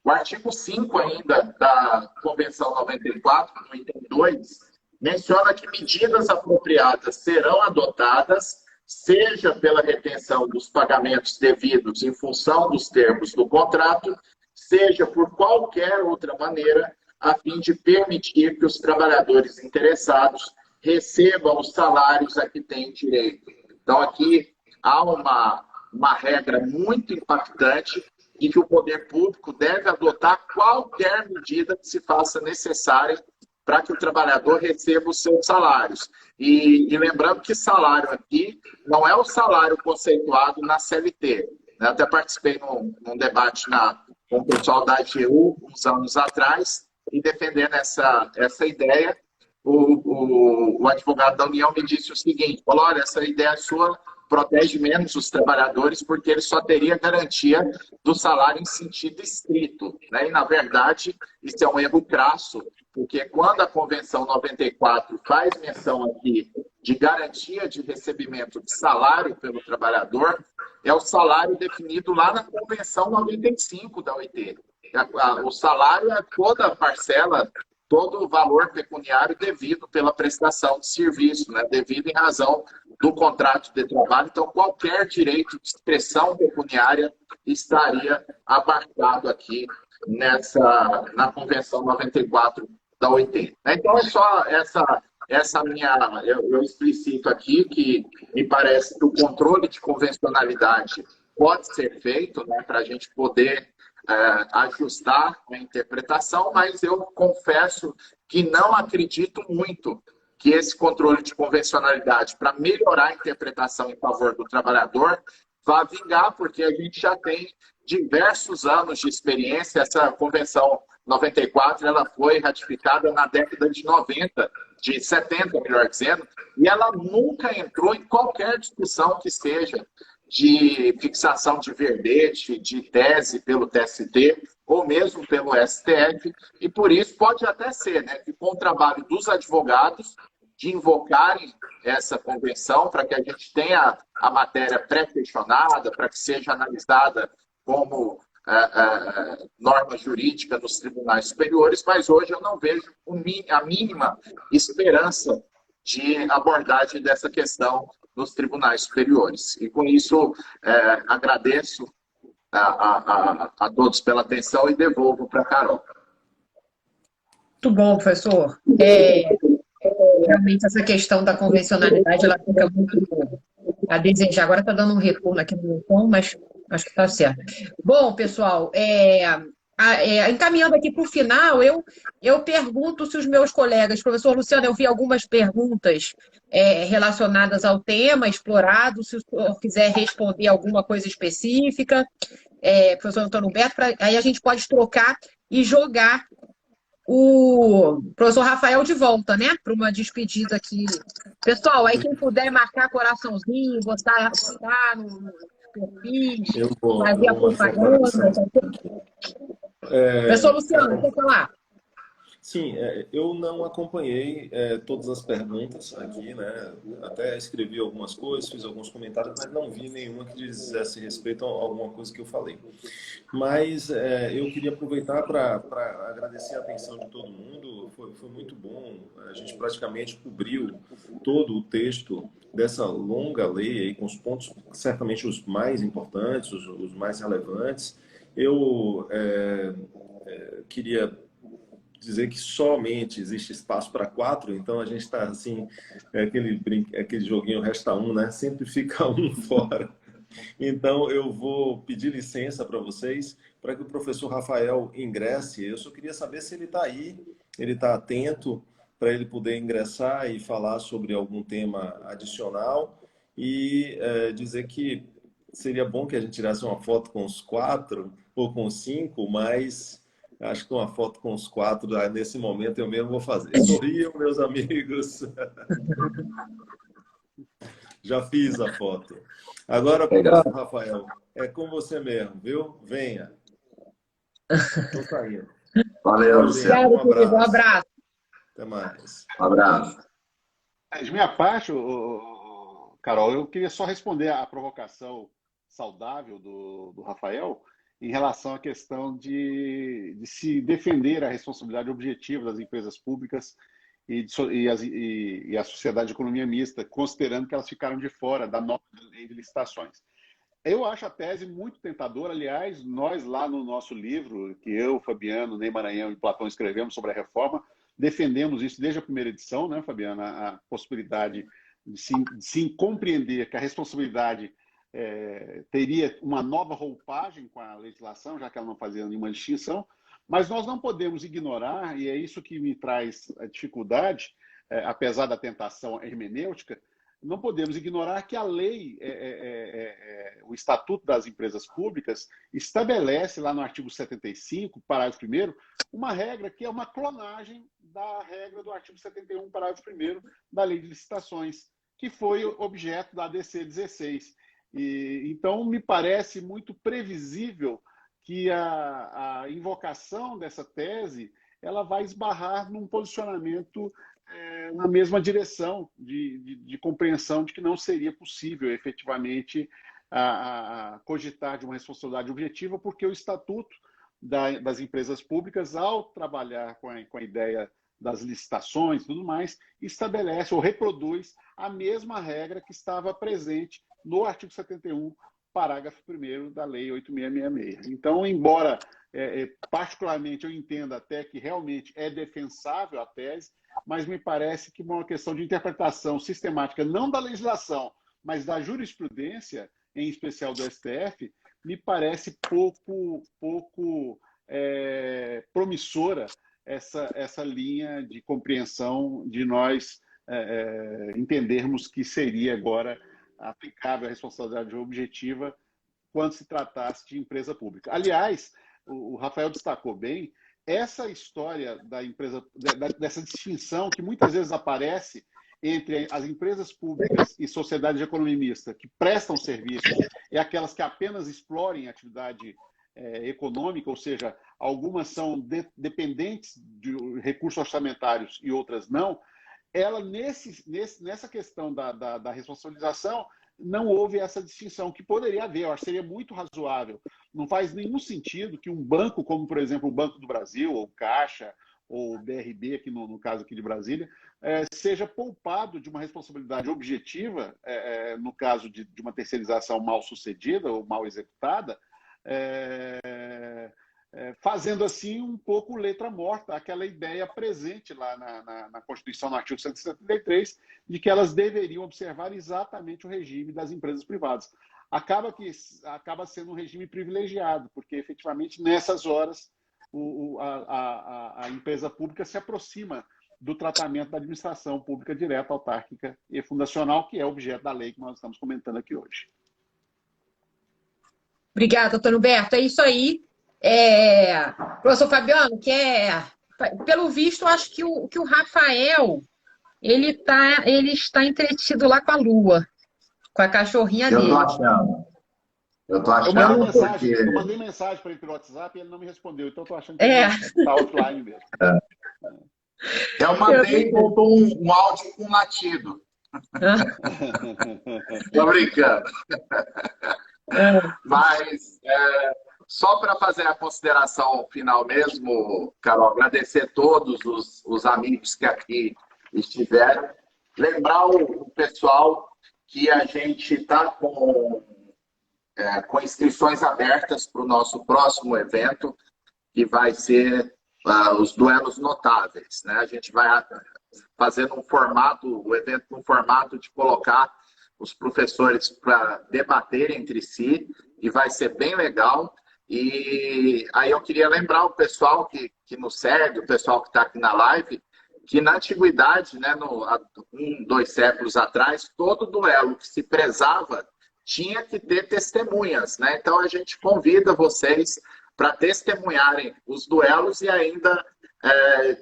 o artigo 5 ainda da Convenção 94, no item 2, menciona que medidas apropriadas serão adotadas, seja pela retenção dos pagamentos devidos em função dos termos do contrato, seja por qualquer outra maneira, a fim de permitir que os trabalhadores interessados recebam os salários a que têm direito. Então, aqui há uma regra muito impactante e que o poder público deve adotar qualquer medida que se faça necessária para que o trabalhador receba os seus salários. E lembrando que salário aqui não é o salário conceituado na CLT. Eu até participei num debate com o pessoal da AGU uns anos atrás, e defendendo essa ideia, o advogado da União me disse o seguinte: falou, olha, essa ideia sua protege menos os trabalhadores porque ele só teria garantia do salário em sentido estrito. Né? E, na verdade, isso é um erro crasso, porque quando a Convenção 94 faz menção aqui de garantia de recebimento de salário pelo trabalhador, é o salário definido lá na Convenção 95 da OIT. O salário é toda a parcela, todo o valor pecuniário devido pela prestação de serviço, né? Devido em razão do contrato de trabalho. Então, qualquer direito de expressão pecuniária estaria abarcado aqui na Convenção 94 da OIT. Então, é só essa minha... Eu explicito aqui que me parece que o controle de convencionalidade pode ser feito, né, para a gente poder ajustar a interpretação, mas eu confesso que não acredito muito que esse controle de convencionalidade, para melhorar a interpretação em favor do trabalhador, vá vingar, porque a gente já tem diversos anos de experiência. Essa Convenção 94 ela foi ratificada na década de 90, de 70, melhor dizendo, e ela nunca entrou em qualquer discussão que seja de fixação de verbete, de tese pelo TST, ou mesmo pelo STF, e por isso pode até ser, né, que com o trabalho dos advogados de invocarem essa convenção para que a gente tenha a matéria pré-questionada, para que seja analisada como norma jurídica nos tribunais superiores, mas hoje eu não vejo a mínima esperança de abordagem dessa questão nos tribunais superiores. E com isso, agradeço a todos pela atenção e devolvo para a Carol. Muito bom, professor. Realmente, essa questão da convencionalidade, ela fica muito a desejar. Agora está dando um retorno aqui no meu tom, mas acho que está certo. Bom, pessoal, encaminhando aqui para o final, eu pergunto se os meus colegas, professor Luciano, eu vi algumas perguntas relacionadas ao tema explorado, se o senhor quiser responder alguma coisa específica, professor Antônio Humberto, aí a gente pode trocar e jogar o professor Rafael de volta, né? Para uma despedida aqui. Pessoal, aí quem puder marcar coraçãozinho, botar no perfis, Eu fazer a vou marcar o propaganda. coração. Professor Luciano, quer falar? Sim, eu não acompanhei todas as perguntas aqui, né? Até escrevi algumas coisas, fiz alguns comentários, mas não vi nenhuma que dissesse respeito a alguma coisa que eu falei. Mas eu queria aproveitar para agradecer a atenção de todo mundo. Foi muito bom. A gente praticamente cobriu todo o texto dessa longa lei aí, com os pontos, certamente os mais importantes, os mais relevantes. Eu queria dizer que somente existe espaço para 4, então a gente está assim, aquele joguinho resta um, né? Sempre fica um fora. Então eu vou pedir licença para vocês, para que o professor Rafael ingresse. Eu só queria saber se ele está aí, ele está atento, para ele poder ingressar e falar sobre algum tema adicional e dizer que seria bom que a gente tirasse uma foto com os 4 ou com os 5, mas acho que uma foto com os 4, nesse momento, eu mesmo vou fazer. Sorriam, meus amigos. Já fiz a foto. Agora, professor Rafael, é com você mesmo, viu? Venha. Estou saindo. Valeu, Luciano. Um abraço. Um abraço. Até mais. Um abraço. De minha parte, Carol, eu queria só responder à provocação saudável do Rafael em relação à questão de se defender a responsabilidade objetiva das empresas públicas e a sociedade de economia mista, considerando que elas ficaram de fora da nova lei de licitações. Eu acho a tese muito tentadora. Aliás, nós lá no nosso livro, que eu, Fabiano, Ney Maranhão e Platão escrevemos sobre a reforma, defendemos isso desde a primeira edição, né, Fabiana? A possibilidade de se compreender que a responsabilidade teria uma nova roupagem com a legislação, já que ela não fazia nenhuma distinção, mas nós não podemos ignorar, e é isso que me traz a dificuldade, apesar da tentação hermenêutica, não podemos ignorar que a lei, o Estatuto das Empresas Públicas, estabelece lá no artigo 75, parágrafo 1º, uma regra que é uma clonagem da regra do artigo 71, parágrafo 1º da Lei de Licitações, que foi objeto da ADC 16. Então, me parece muito previsível que a invocação dessa tese ela vai esbarrar num posicionamento na mesma direção de compreensão de que não seria possível efetivamente cogitar de uma responsabilidade objetiva, porque o Estatuto das Empresas Públicas, ao trabalhar com a ideia das licitações e tudo mais, estabelece ou reproduz a mesma regra que estava presente no artigo 71, parágrafo 1º da Lei 8666. Então, embora particularmente eu entenda até que realmente é defensável a tese, mas me parece que uma questão de interpretação sistemática, não da legislação, mas da jurisprudência, em especial do STF, me parece pouco promissora essa linha de compreensão de nós entendermos que seria agora aplicável a responsabilidade objetiva quando se tratasse de empresa pública. Aliás, o Rafael destacou bem essa história da empresa, dessa distinção que muitas vezes aparece entre as empresas públicas e sociedades de economia mista que prestam serviços e aquelas que apenas explorem atividade econômica, ou seja, algumas são dependentes de recursos orçamentários e outras não. Ela, nessa questão da responsabilização, não houve essa distinção, que poderia haver, eu acho que seria muito razoável. Não faz nenhum sentido que um banco, como, por exemplo, o Banco do Brasil, ou Caixa, ou o BRB, aqui no caso aqui de Brasília, seja poupado de uma responsabilidade objetiva, no caso de uma terceirização mal sucedida ou mal executada, fazendo assim um pouco letra morta aquela ideia presente lá na Constituição, no artigo 173, de que elas deveriam observar exatamente o regime das empresas privadas. Acaba sendo um regime privilegiado, porque efetivamente nessas horas a empresa pública se aproxima do tratamento da administração pública direta, autárquica e fundacional, que é objeto da lei que nós estamos comentando aqui hoje. Obrigada, doutor Humberto. É isso aí. Professor Fabiano, pelo visto, acho que o Rafael ele está entretido lá com a Lua, com a cachorrinha dele. Eu tô achando porque... Eu mandei mensagem para ele pelo WhatsApp e ele não me respondeu, então eu tô achando que ele está offline mesmo. Eu mandei um áudio com latido. Tô brincando. Mas só para fazer a consideração final mesmo, Carol, agradecer todos os amigos que aqui estiveram. Lembrar o pessoal que a gente está com inscrições abertas para o nosso próximo evento, que vai ser os duelos notáveis, né? A gente vai fazendo o evento no formato de colocar os professores para debater entre si, e vai ser bem legal. E aí eu queria lembrar o pessoal que nos segue, o pessoal que está aqui na live, que na antiguidade, né, há 2 séculos atrás, todo duelo que se prezava tinha que ter testemunhas, né? Então a gente convida vocês para testemunharem os duelos e ainda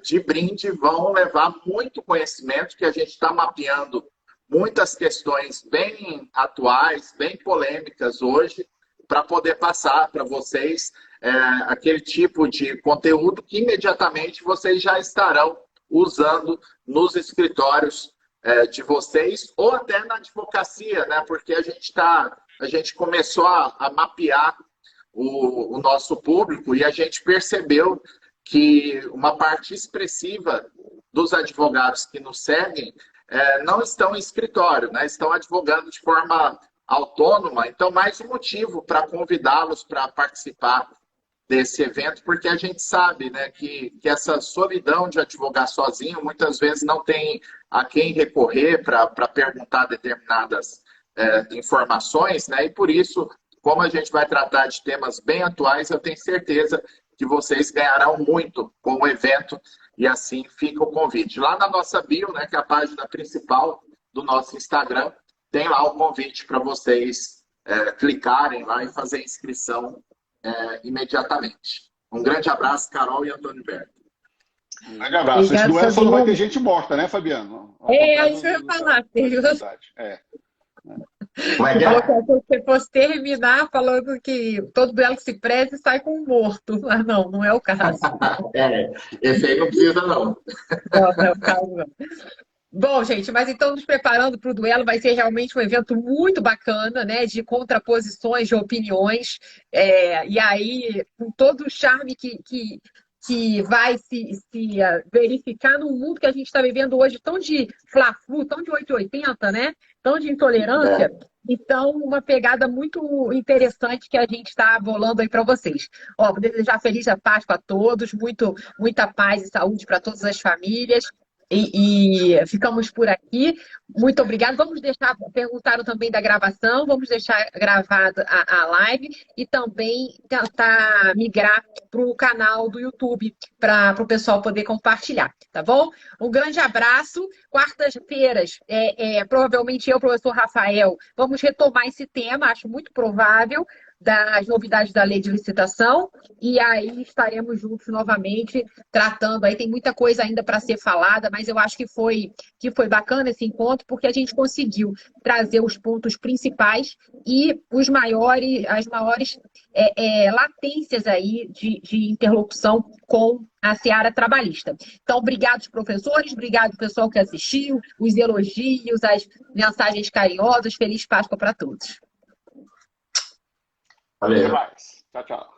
de brinde vão levar muito conhecimento, que a gente está mapeando muitas questões bem atuais, bem polêmicas hoje, para poder passar para vocês aquele tipo de conteúdo que imediatamente vocês já estarão usando nos escritórios de vocês, ou até na advocacia, né? Porque a gente começou a mapear o nosso público e a gente percebeu que uma parte expressiva dos advogados que nos seguem não estão em escritório, né? Estão advogando de forma autônoma. Então, mais um motivo para convidá-los para participar desse evento, porque a gente sabe, né, que essa solidão de advogar sozinho muitas vezes não tem a quem recorrer para perguntar determinadas informações, né? E por isso, como a gente vai tratar de temas bem atuais, eu tenho certeza que vocês ganharão muito com o evento, e assim fica o convite. Lá na nossa bio, né, que é a página principal do nosso Instagram, tem lá o convite para vocês clicarem lá e fazer a inscrição imediatamente. Um grande abraço, Carol e Antônio Humberto. Um grande abraço. Esse duelo só não vai ter gente morta, né, Fabiano? Isso eu ia falar, Deus. Como é que falou que se você fosse terminar falando que todo duelo que se preze sai com um morto. Mas não é o caso. Esse aí não precisa, não. Não é o caso, não. Bom, gente, mas então nos preparando para o duelo, vai ser realmente um evento muito bacana, né? De contraposições, de opiniões, e aí com todo o charme que vai se verificar num mundo que a gente está vivendo hoje, tão de fla-flu, tão de 880, né? Tão de intolerância. Então, uma pegada muito interessante que a gente está bolando aí para vocês. Ó, vou desejar feliz Páscoa a todos, muita paz e saúde para todas as famílias. E ficamos por aqui. Muito obrigada. Vamos deixar, perguntaram também da gravação, vamos deixar gravada a live e também tentar migrar para o canal do YouTube para o pessoal poder compartilhar, tá bom? Um grande abraço. Quartas-feiras, provavelmente eu, professor Rafael, vamos retomar esse tema, acho muito provável, das novidades da lei de licitação, e aí estaremos juntos novamente tratando. Aí tem muita coisa ainda para ser falada, mas eu acho que foi bacana esse encontro, porque a gente conseguiu trazer os pontos principais e as maiores latências aí de interlocução com a seara trabalhista. Então, obrigado, professores, obrigado, pessoal que assistiu, os elogios, as mensagens carinhosas. Feliz Páscoa para todos. Valeu. Até mais. Tchau, tchau.